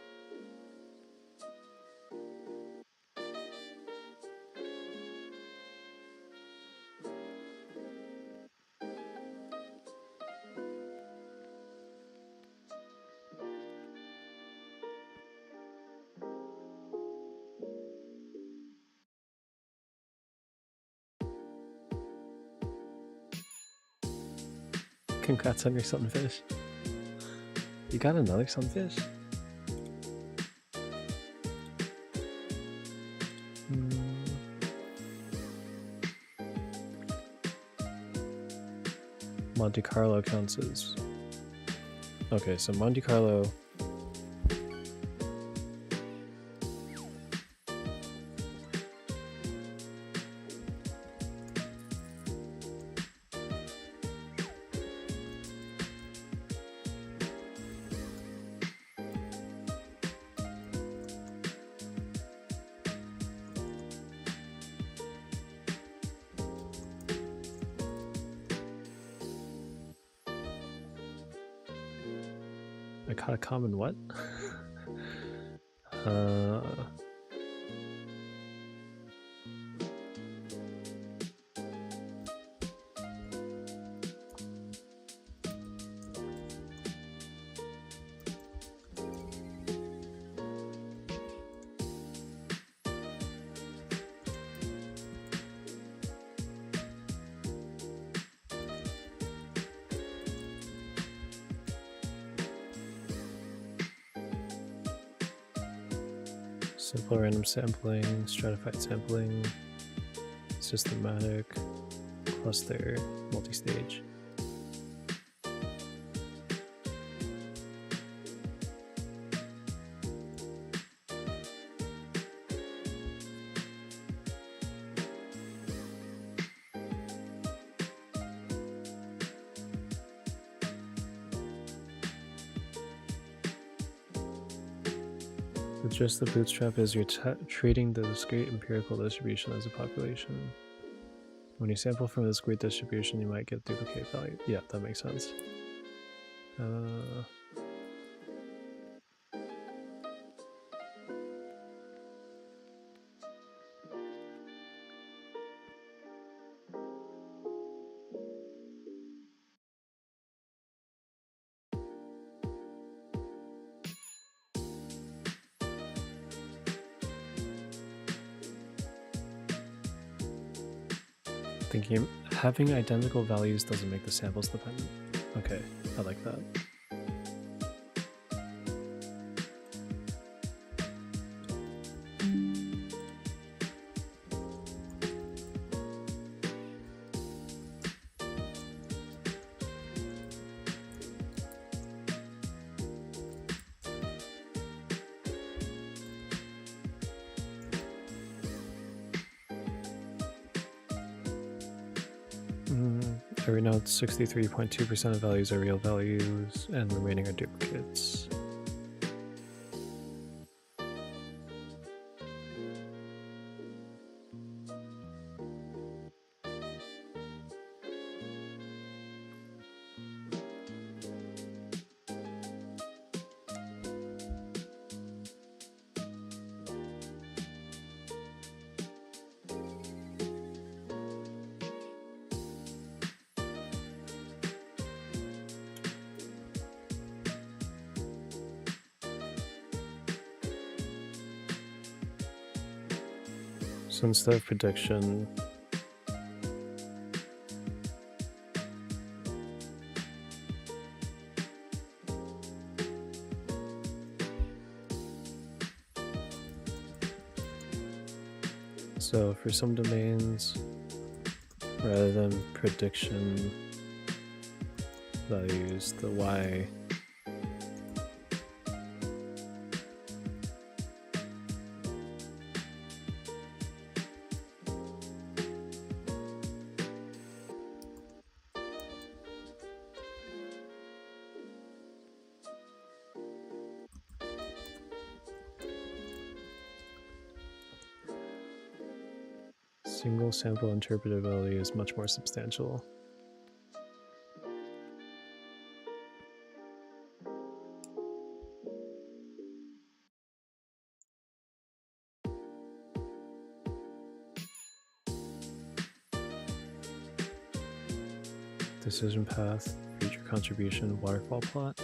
Congrats on your sunfish. You got another sunfish? Monte Carlo counts as... Okay, so Monte Carlo... I caught a common what? Simple random sampling, stratified sampling, systematic, cluster, multi-stage. Just the bootstrap is you're treating the discrete empirical distribution as a population. When you sample from a discrete distribution, you might get duplicate value. Yeah, that makes sense. Thinking having identical values doesn't make the samples dependent. Okay, I like that. Every node, 63.2% of values are real values, and remaining are duplicates. So instead of prediction, so for some domains, rather than prediction values, the y Single sample interpretability is much more substantial. Decision path, feature contribution, waterfall plot.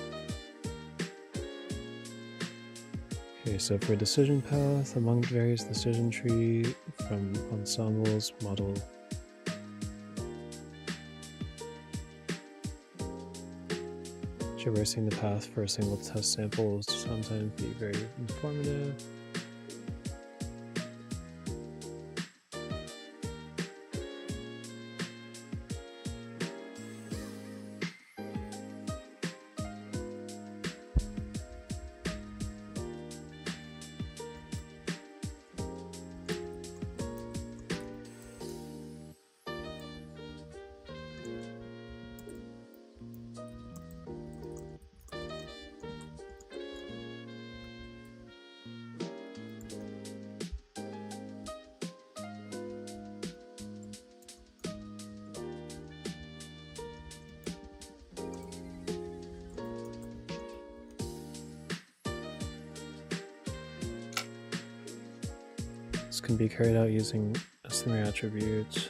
Okay, so for decision path, among various decision tree from ensembles, model traversing the path for a single test sample will sometimes be very informative. This can be carried out using estimator attributes.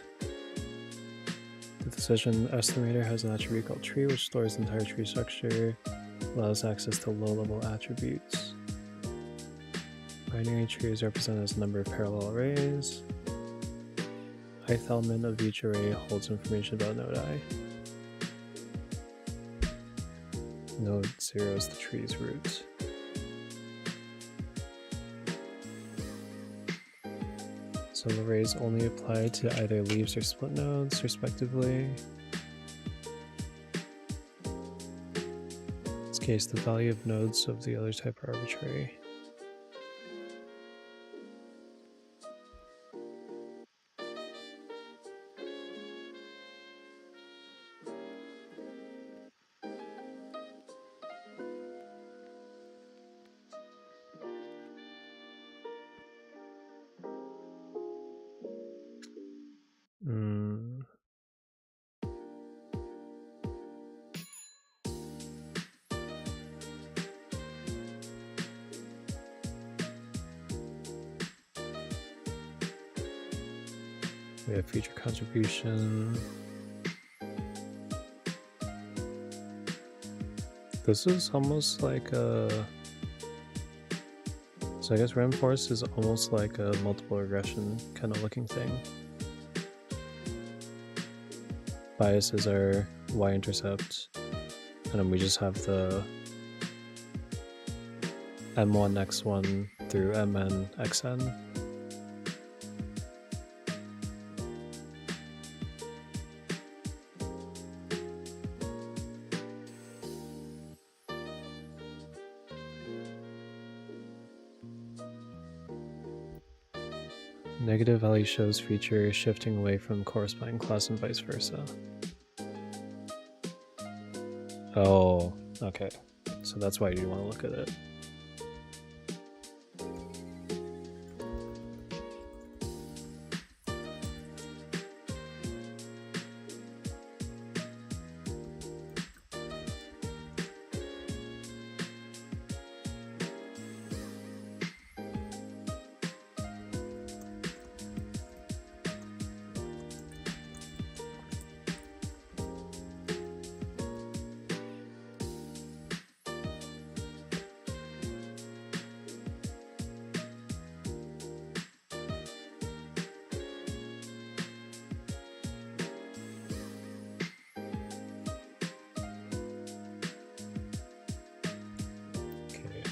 The decision estimator has an attribute called tree, which stores the entire tree structure, allows access to low-level attributes. Binary tree is represented as a number of parallel arrays. Ith element of each array holds information about node I. Node 0 is the tree's root. So the arrays only apply to either leaves or split nodes, respectively. In this case, the value of nodes of the other type are arbitrary. We have feature contribution. This is almost like a... So I guess reinforce is almost like a multiple regression kind of looking thing. Biases are y-intercept, and then we just have the m1 x1 through mn xn. Negative value shows feature shifting away from corresponding class and vice versa. Oh, okay. So that's why you want to look at it.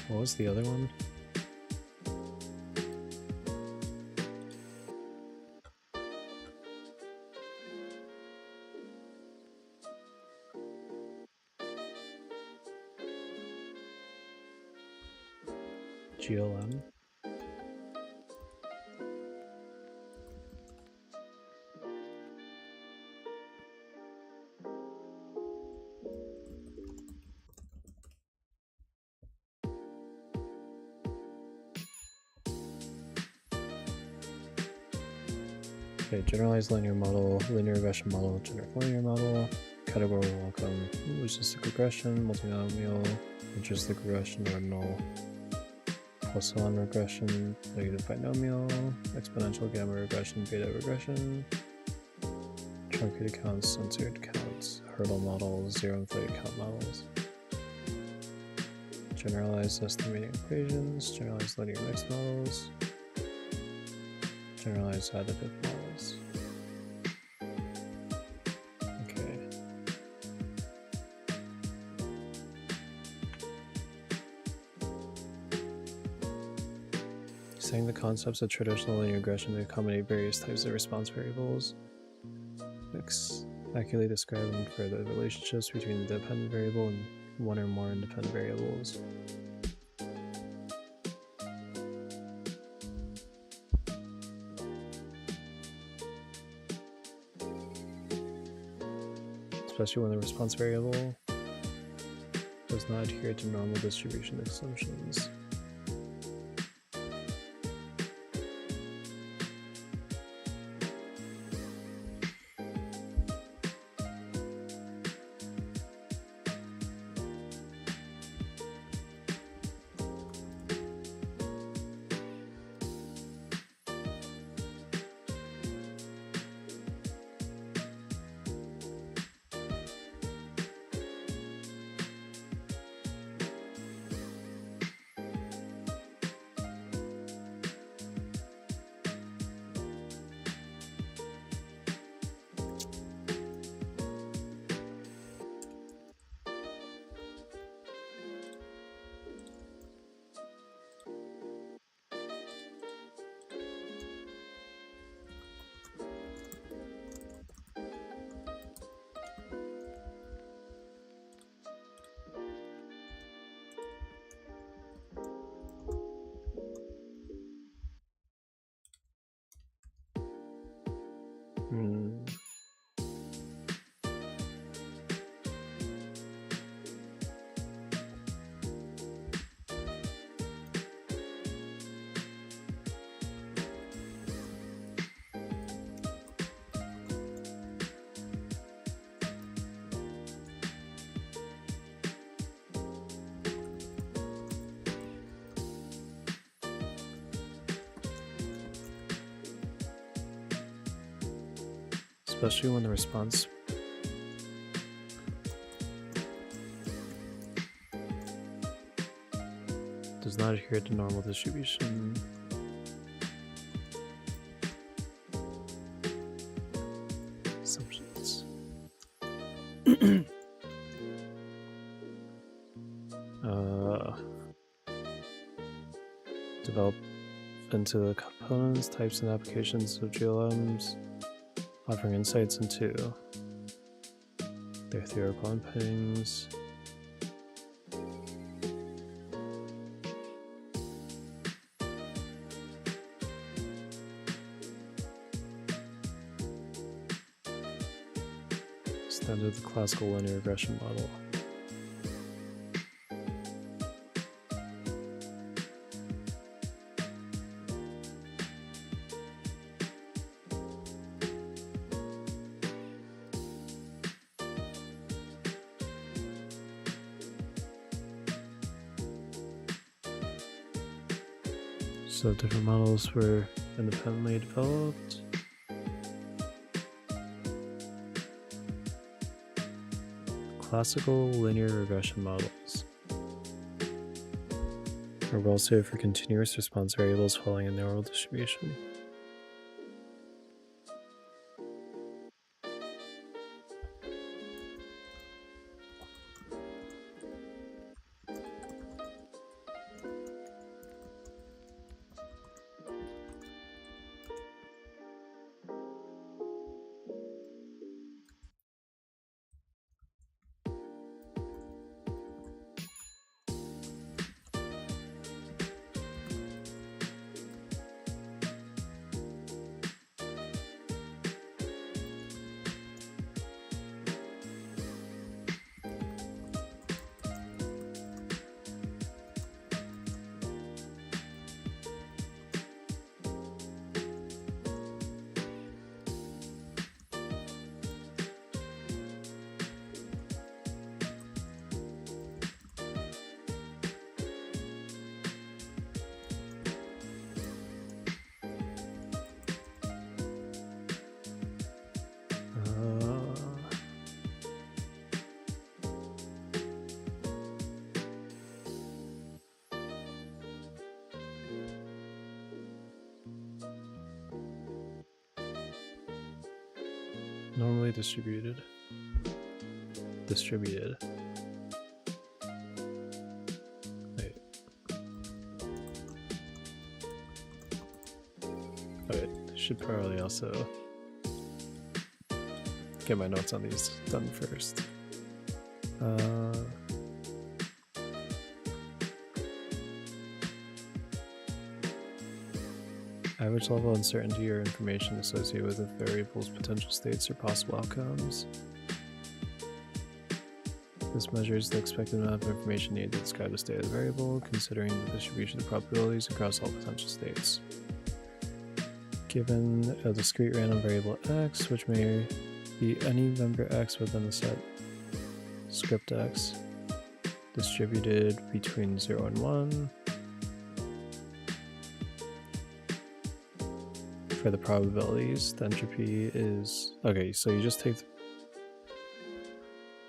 What was the other one? GLM. Okay, generalized linear model, linear regression model, generic linear model, categorical outcome, logistic regression, multinomial, logistic regression, ordinal, Poisson regression, negative binomial, exponential gamma regression, beta regression, truncated counts, censored counts, hurdle models, zero inflated count models, generalized estimating equations, generalized linear mixed models, generalized additive models. Okay. Saying the concepts of traditional linear regression to accommodate various types of response variables. Accurately describe and infer the relationships between the dependent variable and one or more independent variables. Especially when the response variable does not adhere to normal distribution assumptions. Especially when the response does not adhere to normal distribution. Assumptions. Develop into the components, types, and applications of GLMs, offering insights into their theoretical underpinnings, extended the classical linear regression model. So different models were independently developed. Classical linear regression models are well suited for continuous response variables following a narrow distribution. Normally distributed. Distributed. Wait. Wait, should probably also get my notes on these done first. Average level uncertainty or information associated with a variable's potential states or possible outcomes. This measures the expected amount of information needed to describe the state of the variable, considering the distribution of probabilities across all potential states. Given a discrete random variable x, which may be any member x within the set script x, distributed between 0 and 1. For the probabilities, the entropy is... Okay, so you just take the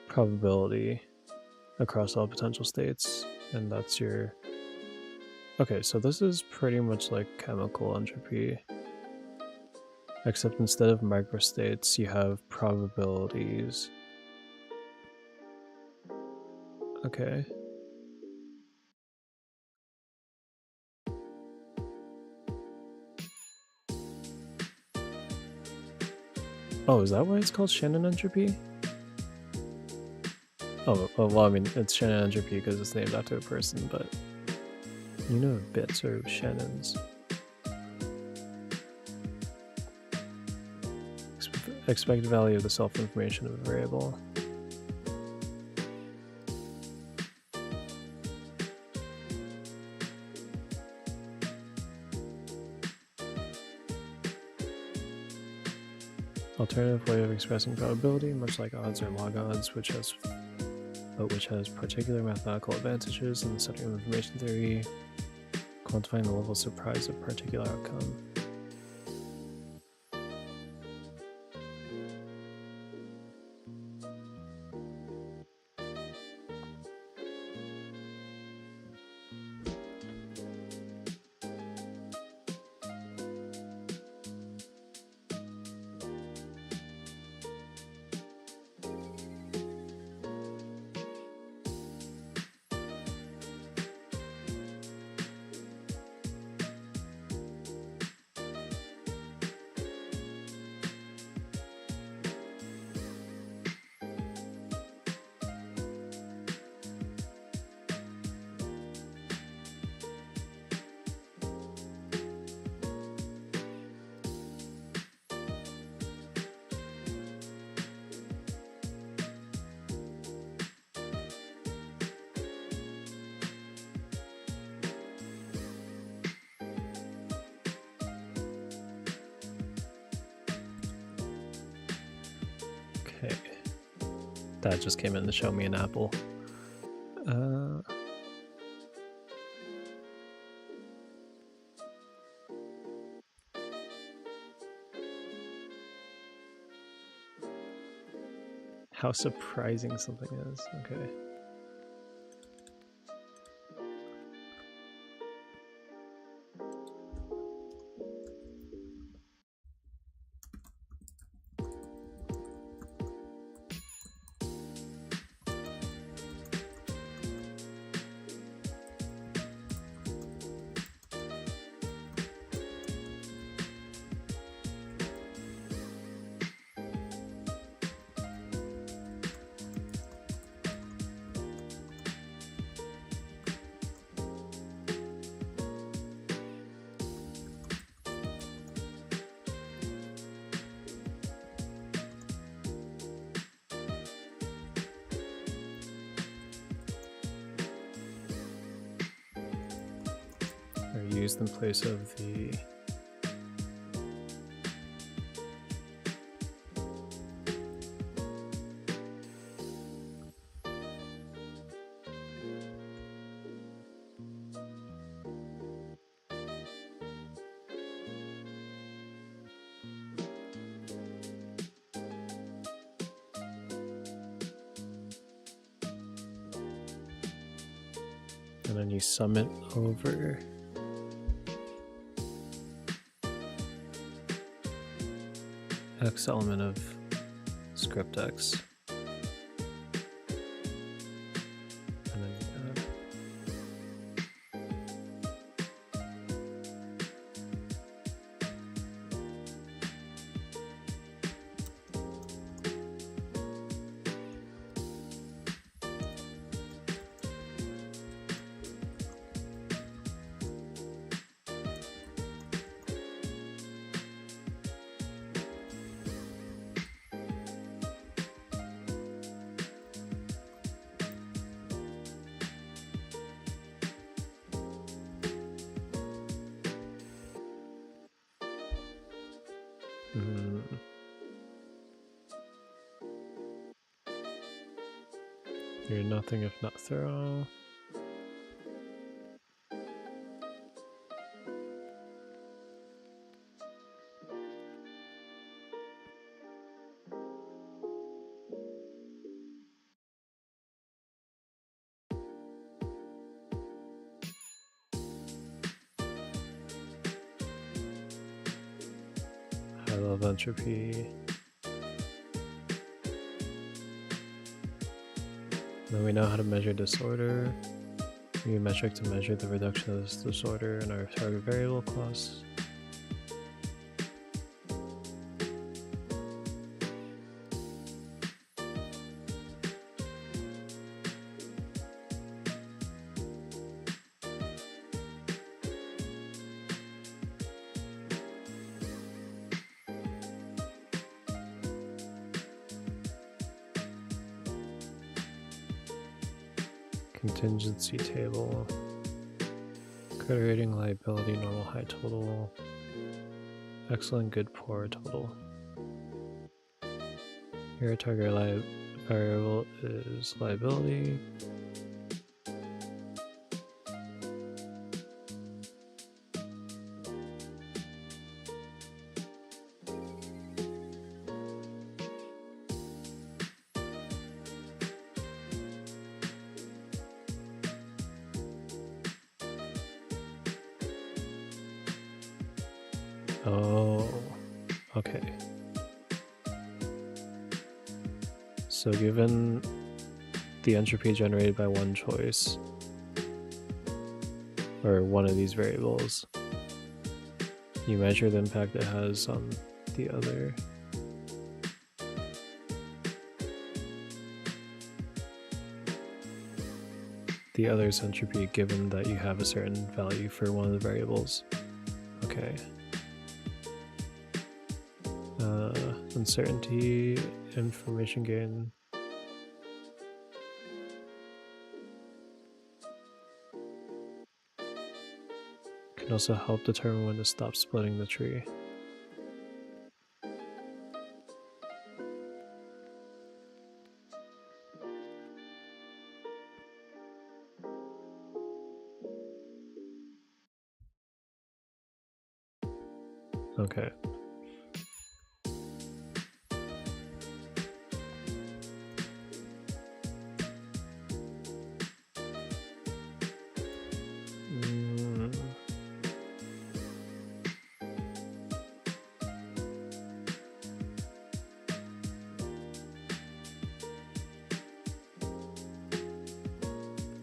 probability across all potential states, and that's your... Okay, so this is pretty much like chemical entropy, except instead of microstates, you have probabilities. Okay. Oh, is that why it's called Shannon entropy? Oh, well, I mean, it's Shannon entropy because it's named after a person, but you know bits are Shannons. Expected value of the self-information of a variable. Alternative way of expressing probability, much like odds or log odds, which has particular mathematical advantages in the setting of information theory, quantifying the level of surprise of a particular outcome. Okay. That just came in to show me an apple. How surprising something is. Okay. Used in place of the and then you sum it over x element of script X. And then add. You're nothing if not thorough. High level entropy. Then we know how to measure disorder. We use metric to measure the reduction of this disorder in our target variable class. Contingency table, credit rating, liability, normal, high total, excellent, good, poor, total. Here our target variable is liability. Oh, okay. So given the entropy generated by one choice, or one of these variables, you measure the impact it has on the other. The other's entropy given that you have a certain value for one of the variables. Okay. Uncertainty, information gain. Can also help determine when to stop splitting the tree. Okay.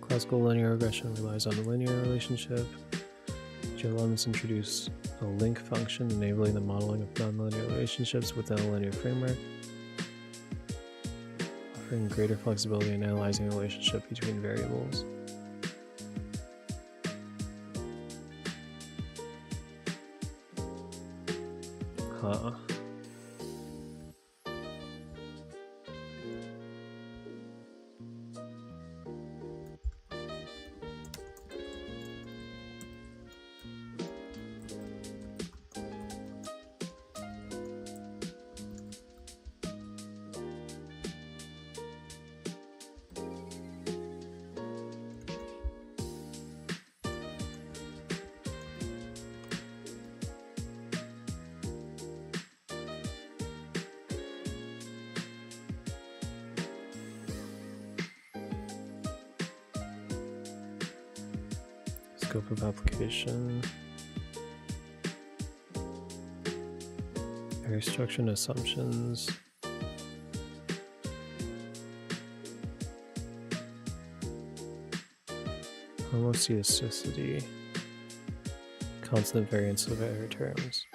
Classical linear regression relies on the linear relationship. GLMs introduce a link function enabling the modeling of nonlinear relationships within a linear framework, offering greater flexibility in analyzing the relationship between variables. Huh. Scope of application, area structure and assumptions, Homotheticity. Constant variance of error terms.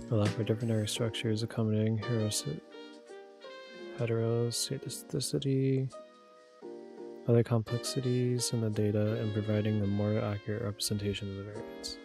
Allow for different error structures accommodating heterostaticity, other complexities in the data, and providing a more accurate representation of the variance.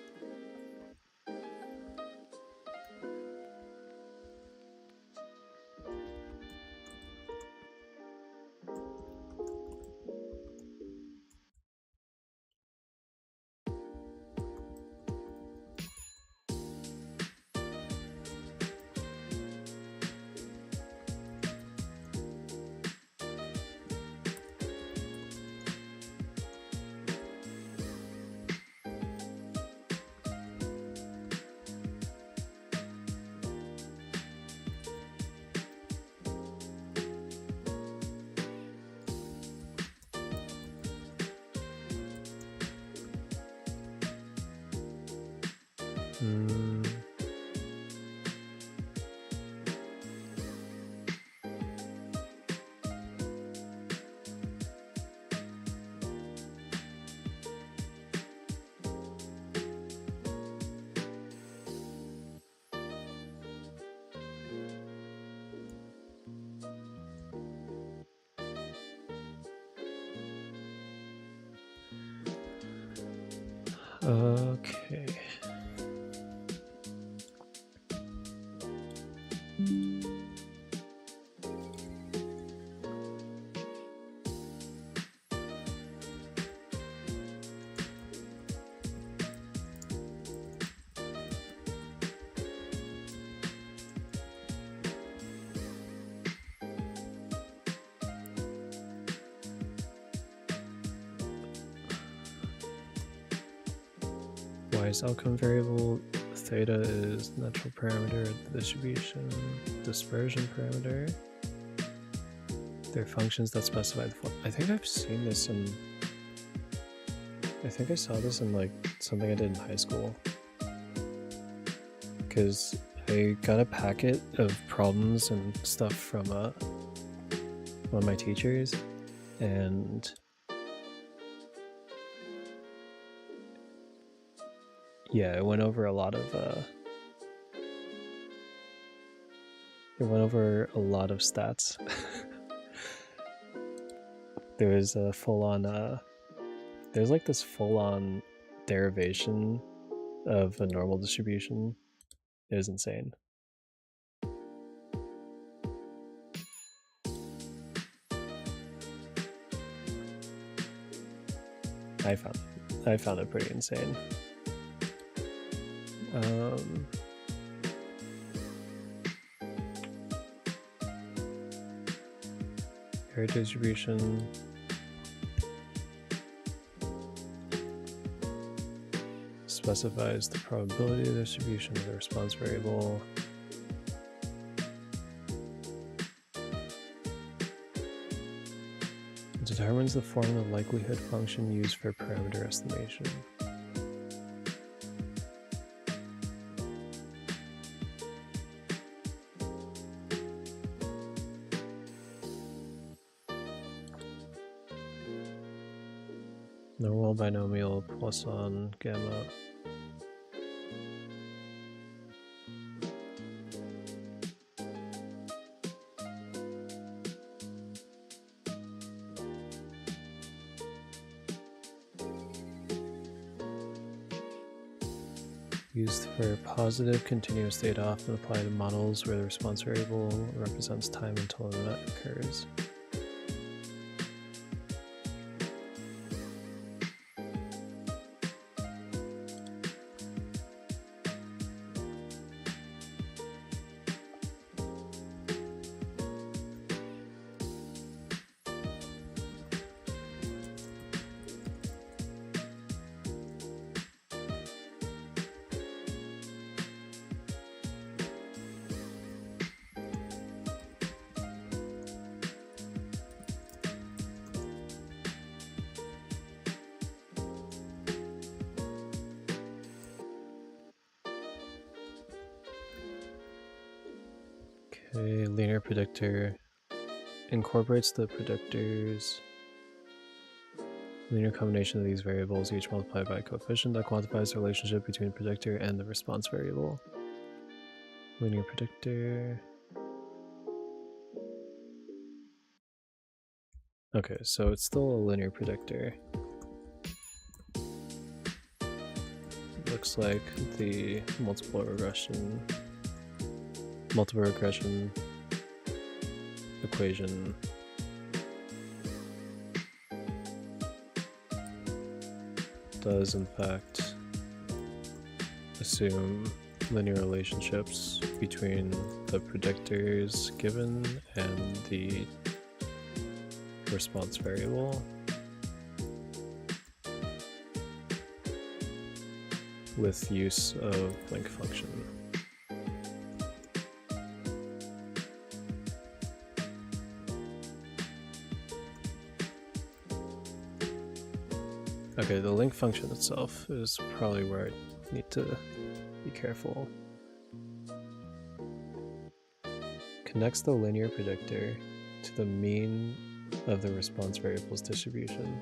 Okay. Wise outcome variable theta is natural parameter of the distribution, dispersion parameter. They're functions that specify the form. I think I've seen this in. I think I saw this in like something I did in high school. Because I got a packet of problems and stuff from one of my teachers, and yeah, it went over a lot of stats. There was a full-on there's like this full-on derivation of a normal distribution. It was insane. I found it pretty insane. Error distribution. Specifies the probability of distribution of the response variable. It determines the form of the likelihood function used for parameter estimation. Normal binomial Poisson gamma. Used for positive continuous data, often applied to models where the response variable represents time until an event occurs. Okay, linear predictor incorporates the predictor's linear combination of these variables, each multiplied by a coefficient that quantifies the relationship between predictor and the response variable. Linear predictor. Okay, so it's still a linear predictor. Looks like the multiple regression equation does in fact assume linear relationships between the predictors given and the response variable with use of link function. Okay, the link function itself is probably where I need to be careful. Connects the linear predictor to the mean of the response variable's distribution.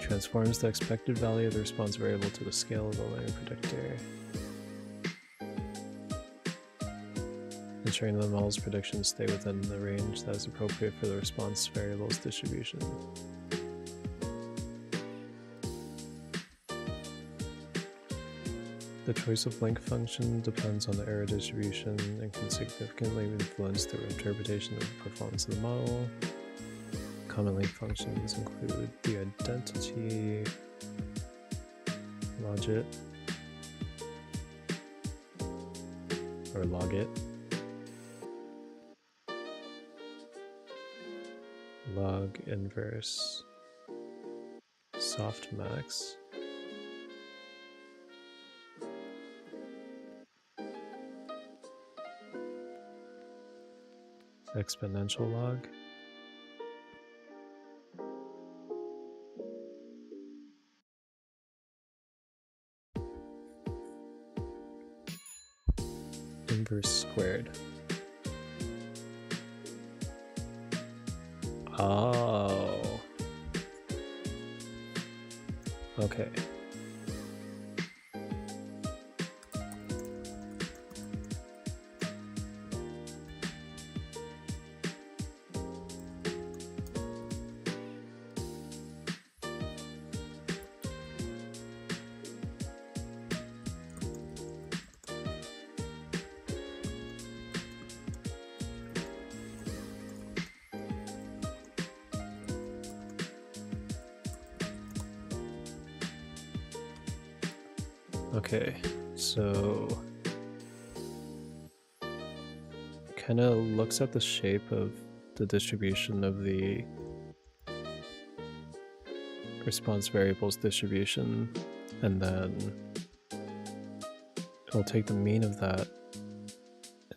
Transforms the expected value of the response variable to the scale of the linear predictor, ensuring the model's predictions stay within the range that is appropriate for the response variable's distribution. The choice of link function depends on the error distribution and can significantly influence the interpretation of the performance of the model. Common link functions include the identity, logit, or logit, log inverse, softmax, exponential log, inverse squared. Oh. Okay. Okay, so kind of looks at the shape of the distribution of the response variable's distribution, and then it'll take the mean of that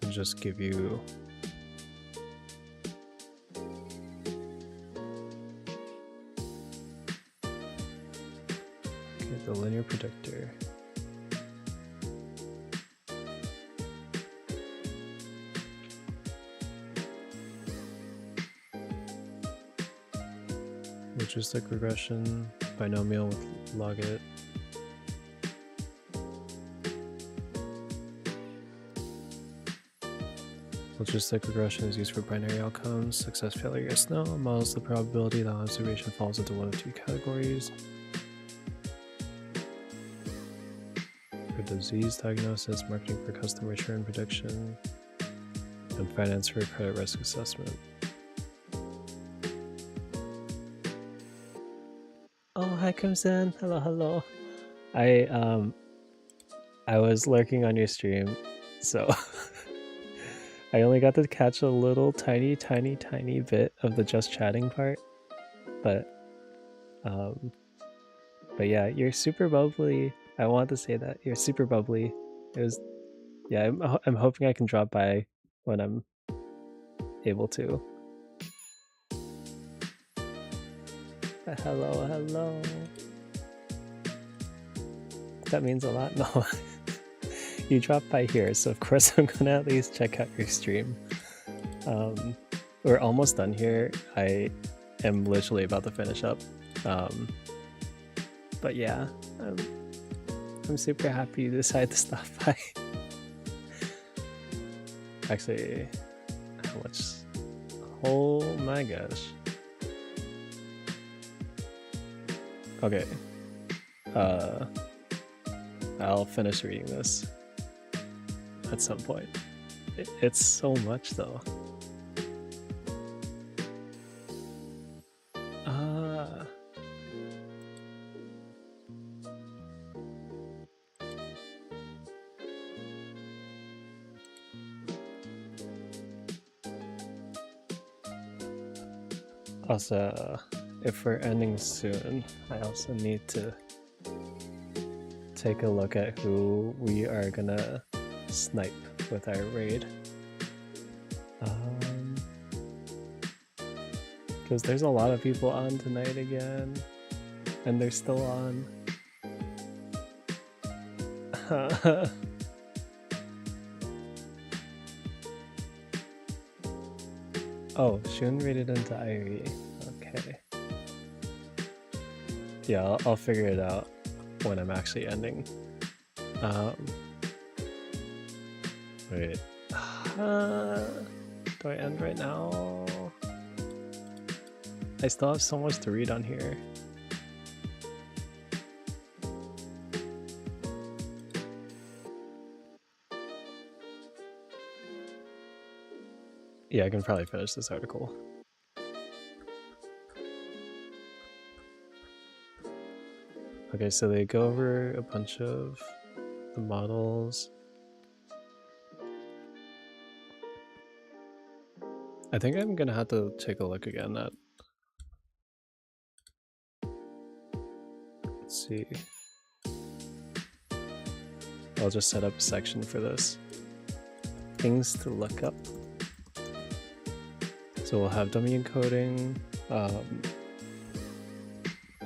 and just give you the linear predictor. Logistic regression, binomial with logit. Logistic regression is used for binary outcomes, success, failure, yes, no. Models the probability that observation falls into one of two categories. For disease diagnosis, marketing for customer churn prediction, and finance for credit risk assessment. Oh, hi, Crimson. Hello, hello. I was lurking on your stream, so I only got to catch a little tiny bit of the just chatting part, but yeah, you're super bubbly. I want to say that you're super bubbly. It was, yeah. I'm hoping I can drop by when I'm able to. Hello, hello. That means a lot. No, you dropped by here, so of course I'm gonna at least check out your stream. We're almost done here. I am literally about to finish up. But yeah, I'm super happy you decided to stop by. Actually, how much? Oh my gosh. Okay. I'll finish reading this at some point. It's so much though. Also, if we're ending soon, I also need to take a look at who we are gonna snipe with our raid. Because there's a lot of people on tonight again, and they're still on. Oh, Shun raided into Irie. Okay. Yeah, I'll figure it out when I'm actually ending. Wait. Do I end right now? I still have so much to read on here. Yeah, I can probably finish this article. Okay, so they go over a bunch of the models. I think I'm gonna have to take a look again at. Let's see. I'll just set up a section for this. Things to look up. So we'll have dummy encoding. I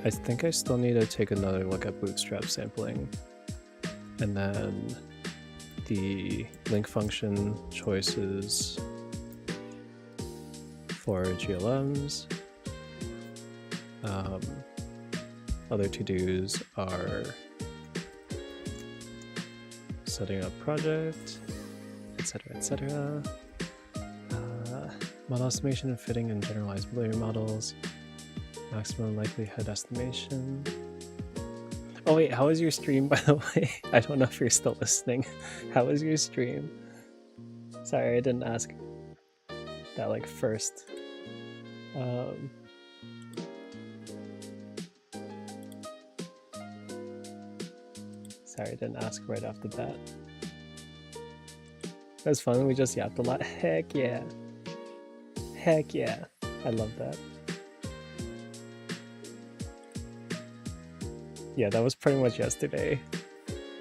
think I still need to take another look at bootstrap sampling. And then the link function choices for GLMs. Other to-dos are setting up project, etc., etc. Model estimation and fitting and generalized Blurry models. Maximum likelihood estimation. Oh wait, how was your stream, by the way? I don't know if you're still listening. How was your stream? Sorry, I didn't ask that like first. Sorry, I didn't ask right off the bat. It was fun, we just yapped a lot. Heck yeah. Heck yeah. I love that. Yeah, that was pretty much yesterday.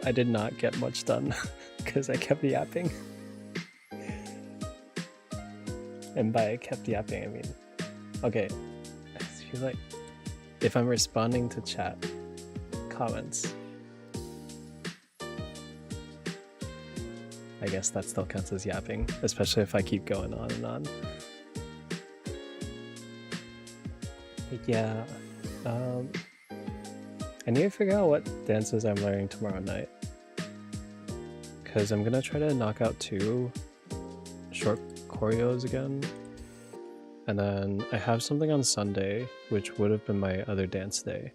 I did not get much done because I kept yapping. And by kept yapping, I mean, okay, I feel like if I'm responding to chat comments, I guess that still counts as yapping, especially if I keep going on and on. But yeah, I need to figure out what dances I'm learning tomorrow night. Because I'm gonna try to knock out 2 short choreos again. And then I have something on Sunday, which would have been my other dance day.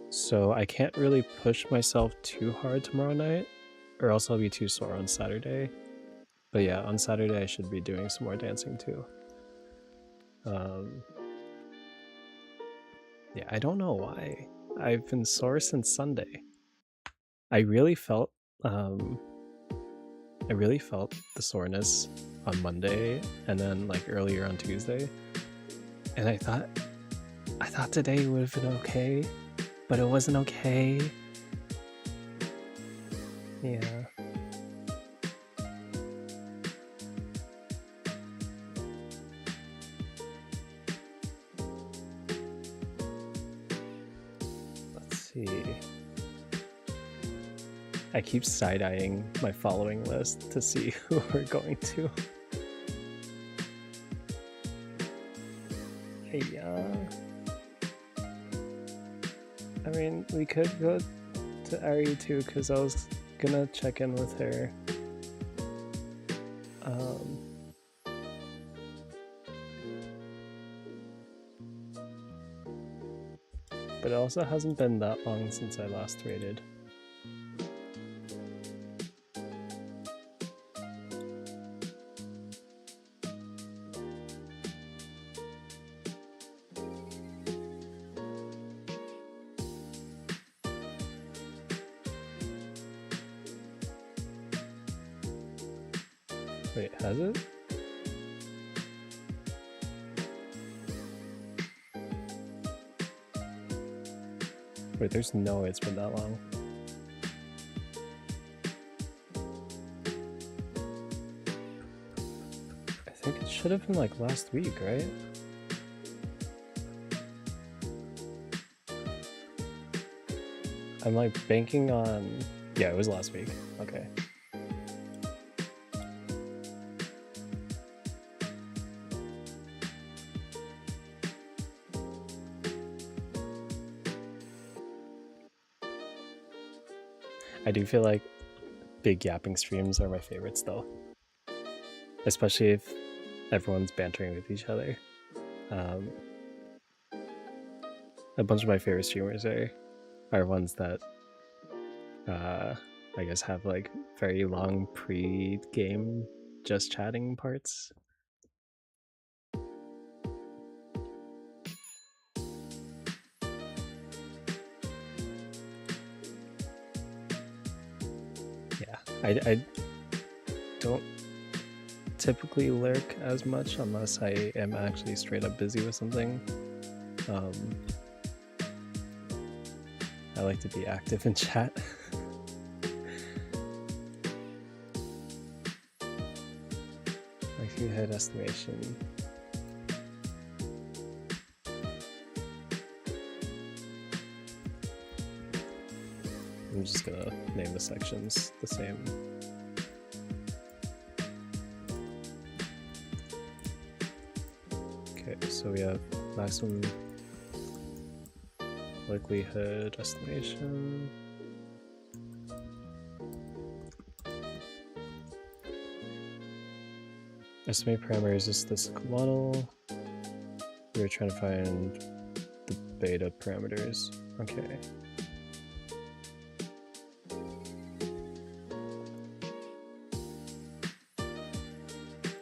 So I can't really push myself too hard tomorrow night, or else I'll be too sore on Saturday. But yeah, on Saturday I should be doing some more dancing too. Yeah, I don't know why. I've been sore since Sunday. I really felt the soreness on Monday and then like earlier on Tuesday. And I thought today would have been okay, but it wasn't okay. Yeah. see. I keep side-eyeing my following list to see who we're going to. Yeah. I mean, we could go to Ari too, because I was gonna check in with her. But it also hasn't been that long since I last raided. Wait, has it? Wait, there's no way it's been that long. I think it should have been like last week, right? I'm like banking on... Yeah, it was last week. Okay. I do feel like big yapping streams are my favorites though. Especially if everyone's bantering with each other. A bunch of my favorite streamers are ones that I guess have like very long pre-game just chatting parts. Yeah, I don't typically lurk as much unless I am actually straight up busy with something. I like to be active in chat. Likelihood estimation. I'm just gonna name the sections the same. Okay, so we have maximum likelihood estimation. Estimate parameters is statistical model. We're trying to find the beta parameters. Okay.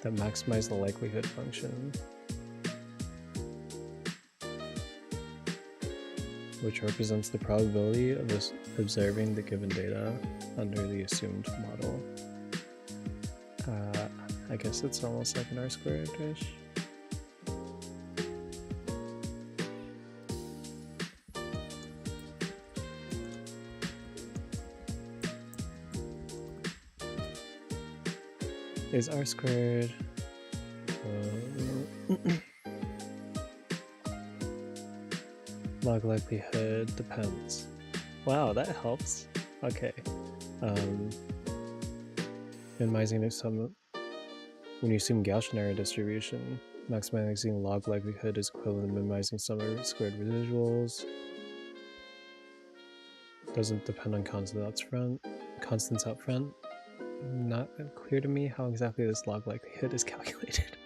That maximize the likelihood function, which represents the probability of observing the given data under the assumed model. I guess it's almost like an R-squared-ish. Is R-squared... log likelihood depends. Wow, that helps. Okay. Minimizing some... When you assume Gaussian error distribution, maximizing log likelihood is equivalent to minimizing sum of squared residuals. Doesn't depend on constants up front. Not clear to me how exactly this log likelihood is calculated.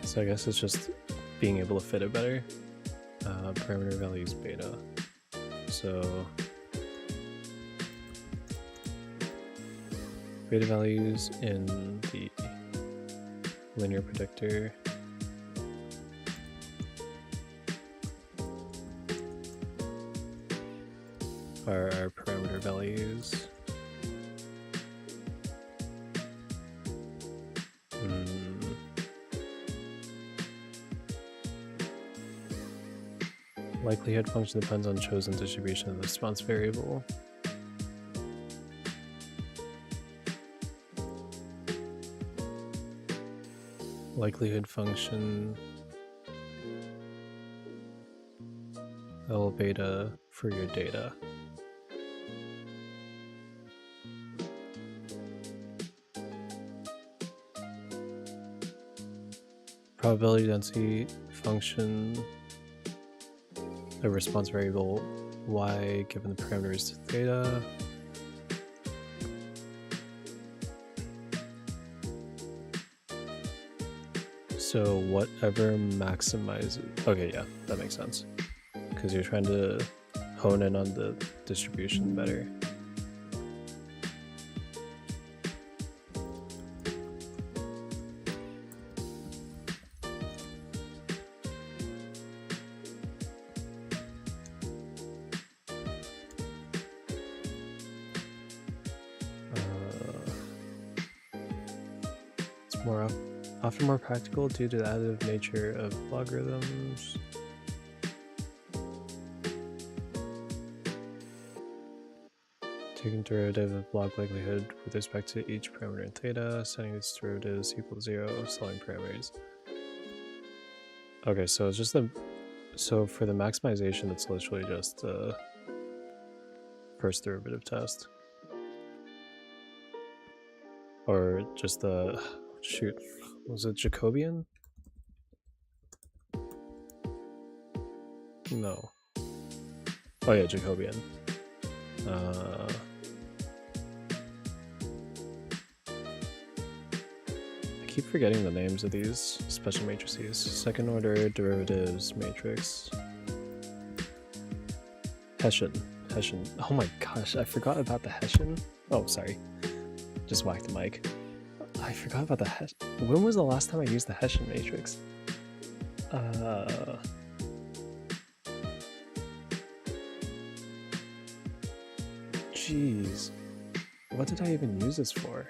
So I guess it's just being able to fit it better. Parameter values beta. So beta values in the linear predictor are our parameter values. Likelihood function depends on chosen distribution of the response variable. likelihood function L beta for your data. Probability density function, a response variable y given the parameters theta. So whatever maximizes, okay, yeah, that makes sense. Because you're trying to hone in on the distribution better. It's often more practical due to the additive nature of logarithms. Taking derivative of log likelihood with respect to each parameter in theta, setting its derivatives equal to 0, solving parameters. Okay, so it's just so for the maximization, it's literally just the first derivative test. Or just the, shoot, was it Jacobian? No. Oh yeah, Jacobian. I keep forgetting the names of these special matrices. Second order derivatives matrix. Hessian. Oh my gosh, I forgot about the Hessian. Oh, sorry. Just whacked the mic. I forgot about the Hessian. When was the last time I used the Hessian matrix? Jeez. What did I even use this for?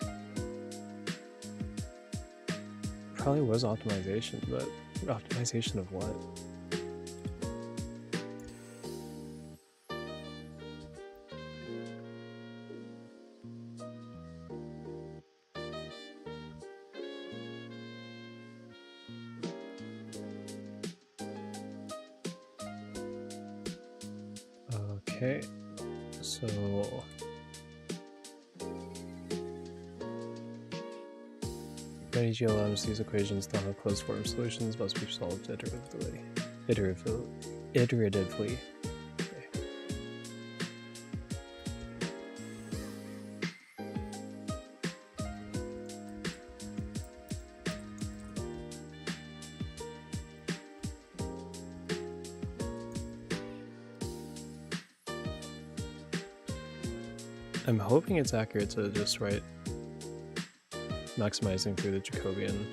Probably was optimization, but optimization of what? Okay, so many GLMs, these equations don't have closed form solutions, must be solved iteratively. Okay. I'm hoping it's accurate to just write maximizing through the Jacobian.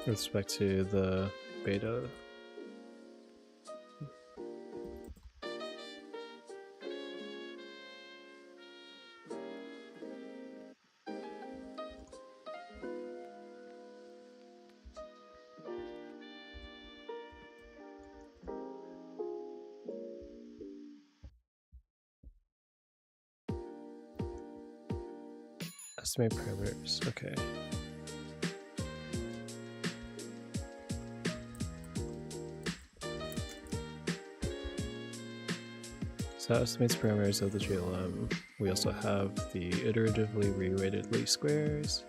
With respect to the beta. Estimate parameters, okay. So that estimates parameters of the GLM. We also have the iteratively reweighted least squares.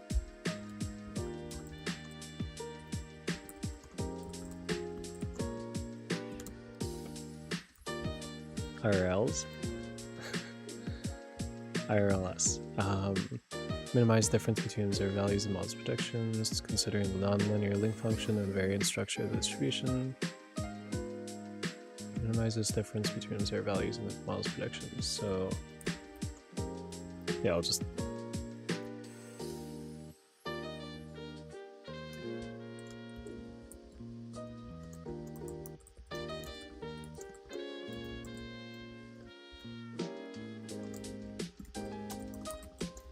IRLs. IRLS. Minimize difference between observed values and models predictions, considering the nonlinear link function and the variance structure of the distribution. Minimizes difference between observed values and the models predictions. So yeah, I'll just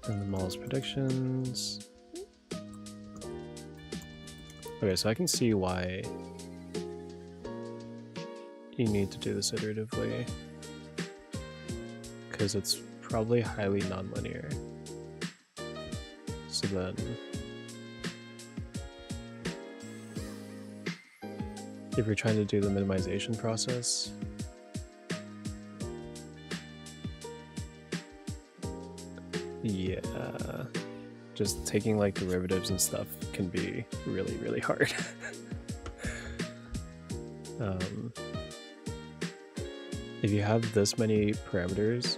and the models predictions. Okay, so I can see why you need to do this iteratively, because it's probably highly nonlinear. So then if you're trying to do the minimization process, yeah, just taking like derivatives and stuff can be really, really hard. If you have this many parameters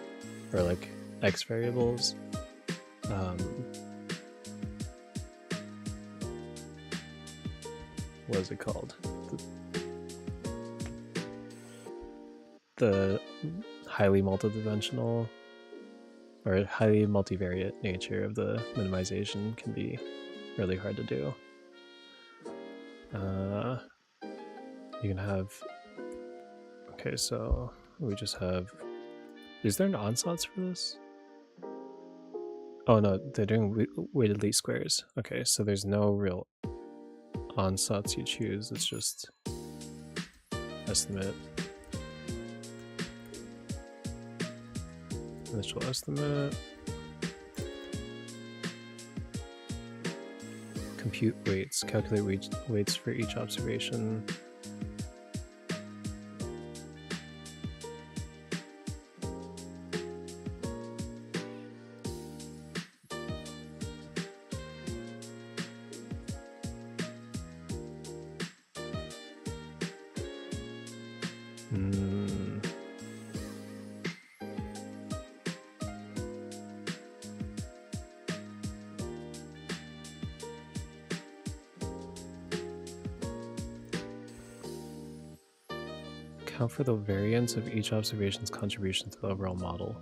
or like x variables, what is it called? The highly multidimensional or highly multivariate nature of the minimization can be really hard to do. You can have, okay, so we just have, is there an ansatz for this? Oh no, they're doing weighted least squares. Okay, so there's no real ansatz you choose, it's just estimate, initial estimate, compute weights, calculate weights for each observation. Account for the variance of each observation's contribution to the overall model.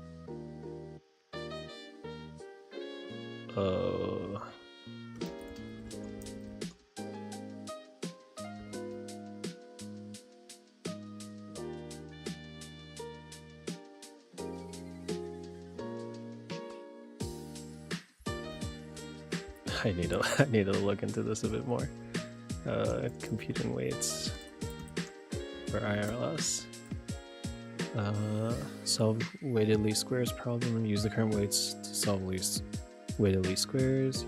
I need to look into this a bit more. Computing weights for IRLS. Solve weighted least squares problem. Use the current weights to solve weighted least squares.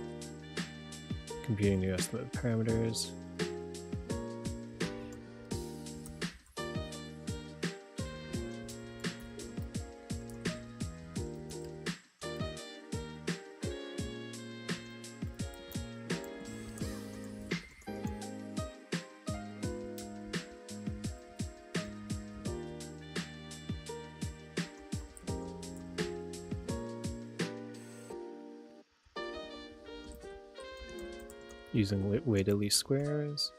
Computing new estimate parameters. Using weighted least squares,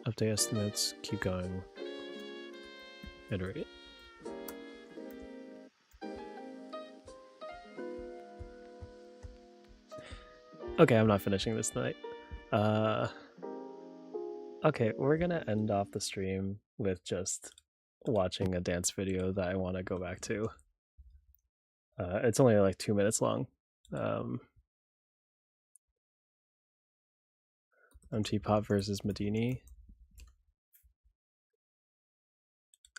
update estimates, keep going, iterate. Okay, I'm not finishing this tonight. Okay, we're gonna end off the stream with just watching a dance video that I want to go back to. It's only like 2 minutes long. MT Pop versus Medini.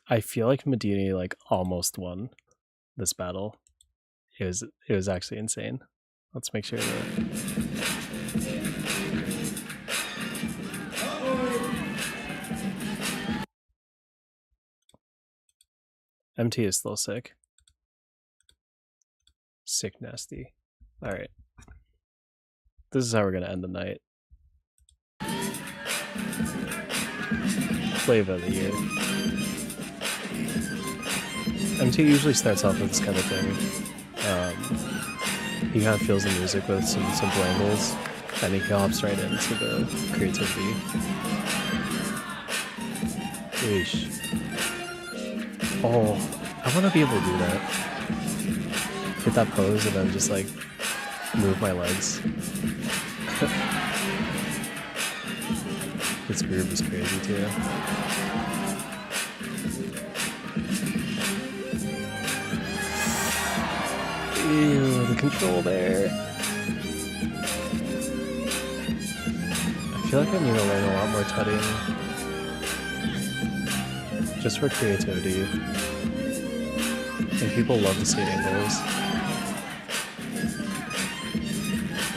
I feel like Medini like almost won this battle. It was actually insane. Let's make sure that MT is still sick. Sick nasty. Alright. This is how we're gonna end the night. Flavor of the year. MT usually starts off with this kind of thing. He kind of feels the music with some simple angles, and he hops right into the creativity. Eesh. Oh, I want to be able to do that. Hit that pose and then just like move my legs. This groove is crazy too. Ew, the control there. feel like I need to learn a lot more tutting. Just for creativity. And people love the skate angles.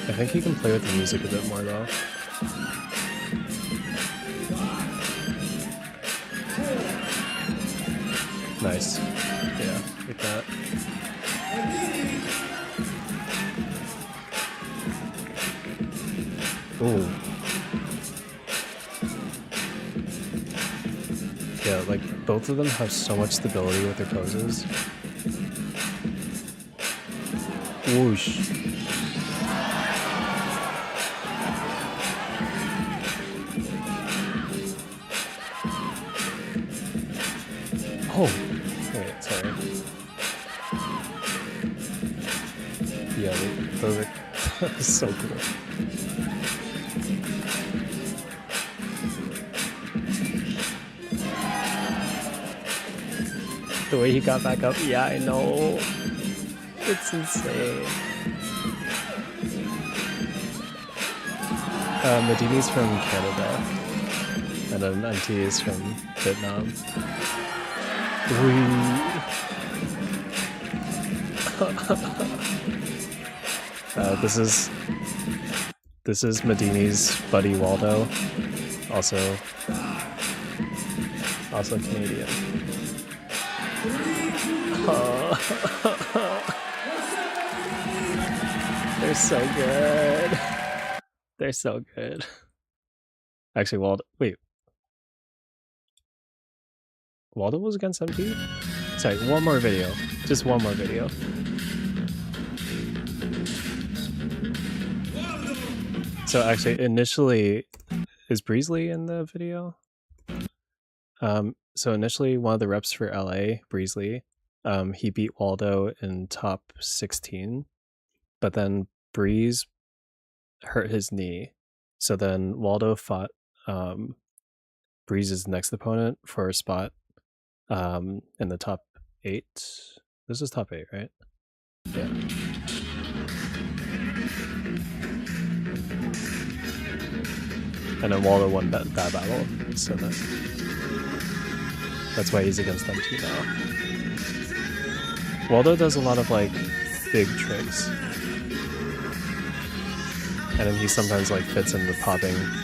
I think you can play with the music a bit more though. Nice. Yeah, like that. Ooh. Yeah, like both of them have so much stability with their poses. Whoosh. Oh, wait, sorry. Yeah, those are so cool. The way he got back up, yeah, I know. It's insane. Medini's from Canada, and then Auntie is from Vietnam. This is Medini's buddy Waldo, also Canadian. They're so good. They're so good. Actually, Waldo was against MT? Sorry, one more video. Just one more video. So actually, initially, is Breezely in the video? So initially, one of the reps for LA, Breezely, he beat Waldo in top 16, but then Breeze hurt his knee. So then Waldo fought Breeze's next opponent for a spot in the top 8. This is top 8, right? Yeah. And then Waldo won that battle, so that's why he's against MT now. Waldo does a lot of like big tricks, and then he sometimes like fits in the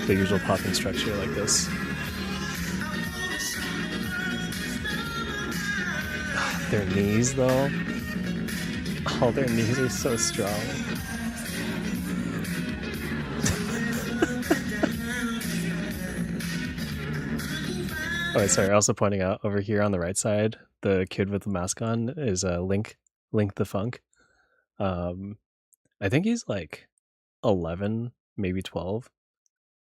usual popping structure like this. Their knees though, oh, their knees are so strong. Oh, wait, sorry. Also pointing out over here on the right side, the kid with the mask on is Link the Funk. I think he's like 11, maybe 12.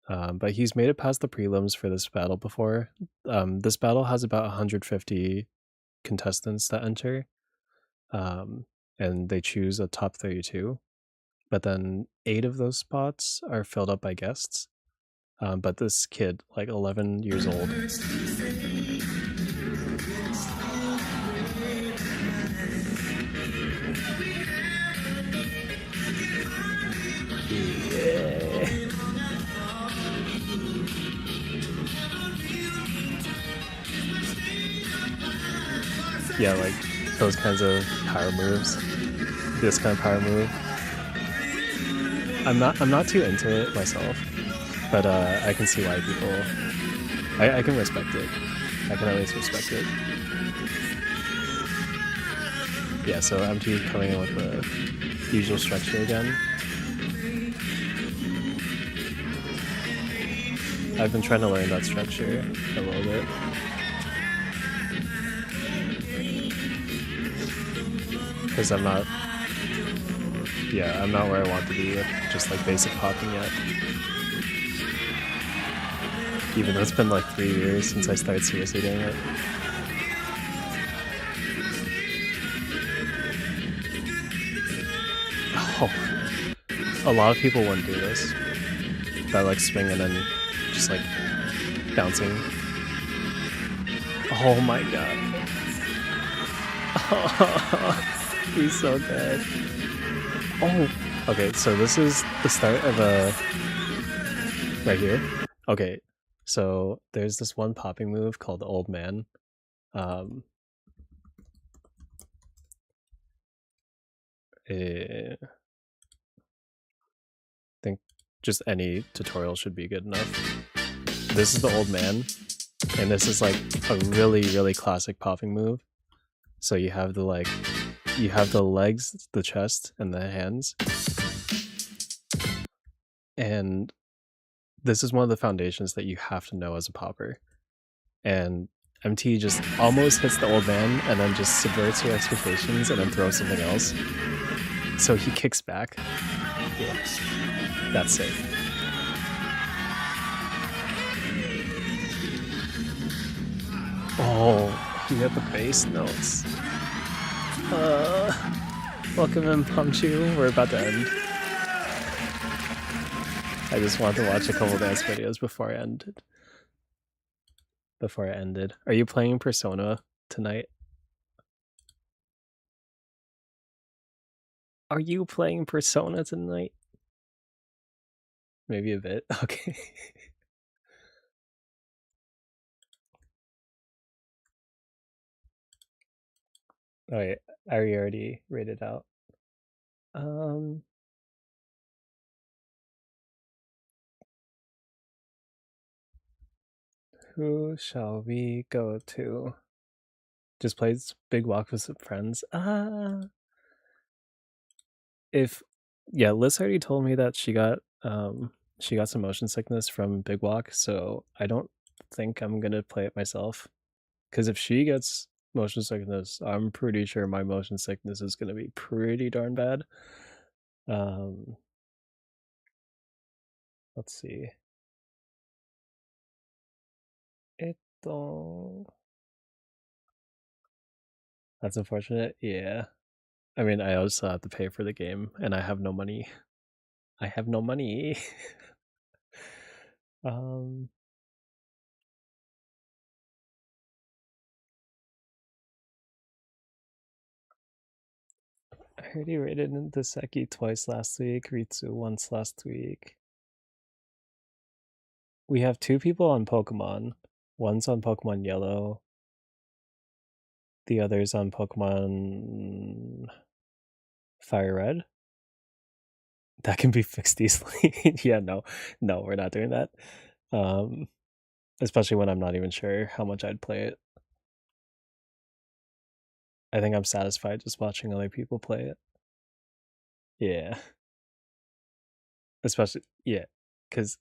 But he's made it past the prelims for this battle before. This battle has about 150 contestants that enter, and they choose a top 32. But then 8 of those spots are filled up by guests. But this kid, like 11 years old, yeah, like those kinds of power moves. This kind of power move. I'm not too into it myself, but I can see why people. I can respect it. I can at least respect it. Yeah, so MT coming in with the usual structure again. I've been trying to learn that structure a little bit. Because I'm not where I want to be with just like basic popping yet. Even though it's been like 3 years since I started seriously doing it. Oh, a lot of people wouldn't do this. That like swing and then just like bouncing. Oh my god. He's so good. Oh, okay, so this is the start of a Right here. Okay, so there's this one popping move called Old Man. Um, I think just any tutorial should be good enough. This is the Old Man, and this is like a really, really classic popping move. So you have the legs, the chest, and the hands, and this is one of the foundations that you have to know as a popper. And MT just almost hits the Old Man and then just subverts your expectations and then throws something else. So he kicks back. Yeah, that's sick. Oh, he hit the bass notes. Welcome in, Pumchu. We're about to end. I just wanted to watch a couple dance videos before I ended. Are you playing Persona tonight? Are you playing Persona tonight? Maybe a bit. Okay. Oh wait, I already rated out. Um, who shall we go to? Just plays Big Walk with some friends. If yeah, Liz already told me that she got some motion sickness from Big Walk, so I don't think I'm gonna play it myself. Because if she gets motion sickness, I'm pretty sure my motion sickness is gonna be pretty darn bad. Um, let's see. That's unfortunate. Yeah. I mean, I also have to pay for the game, and I have no money. I have no money. um, I already rated into Seki twice last week, Ritsu once last week. We have two people on Pokemon. One's on Pokemon Yellow. The other's on Pokemon Fire Red. That can be fixed easily. Yeah, no, we're not doing that. Um, especially when I'm not even sure how much I'd play it. I think I'm satisfied just watching other people play it. Yeah, especially yeah, because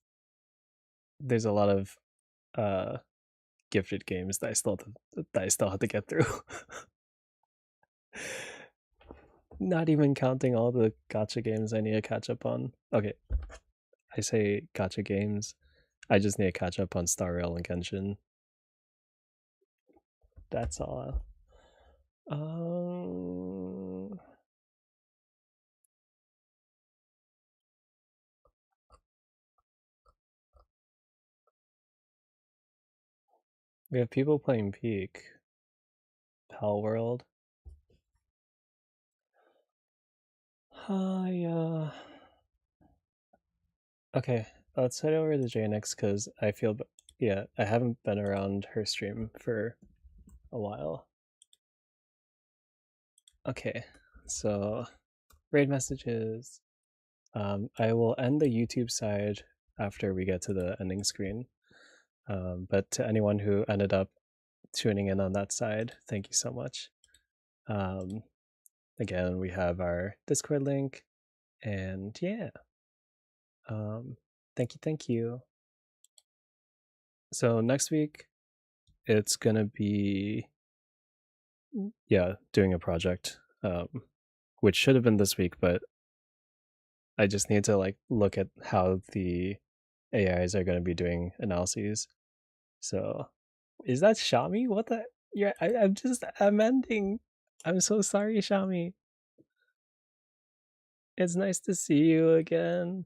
there's a lot of uh gifted games that I still have to get through. Not even counting all the gotcha games I need to catch up on. Okay, I say gotcha games. I just need to catch up on Star Rail and Genshin. That's all. Um, we have people playing Peak, Pal World. Yeah. Okay, let's head over to JNX because I feel, yeah, I haven't been around her stream for a while. Okay, so raid messages. I will end the YouTube side after we get to the ending screen. But to anyone who ended up tuning in on that side, thank you so much. Again, we have our Discord link, and yeah, thank you. So next week, it's gonna be doing a project, which should have been this week, but I just need to like look at how the AIs are going to be doing analyses. So, is that Shami? What the? Yeah, I'm ending. I'm so sorry, Shami. It's nice to see you again.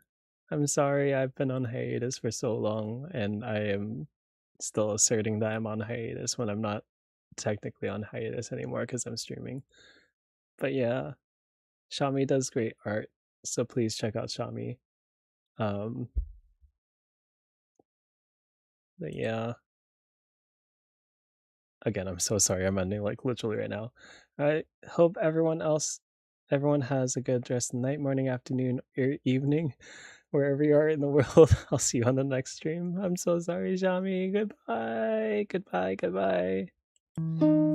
I'm sorry I've been on hiatus for so long, and I am still asserting that I'm on hiatus when I'm not technically on hiatus anymore because I'm streaming. But yeah, Shami does great art, so please check out Shami. Um, But yeah. Again, I'm so sorry. I'm ending like literally right now. I hope everyone has a good rest of the night, morning, afternoon, or evening, wherever you are in the world. I'll see you on the next stream. I'm so sorry, Jami. Goodbye. Goodbye. Goodbye.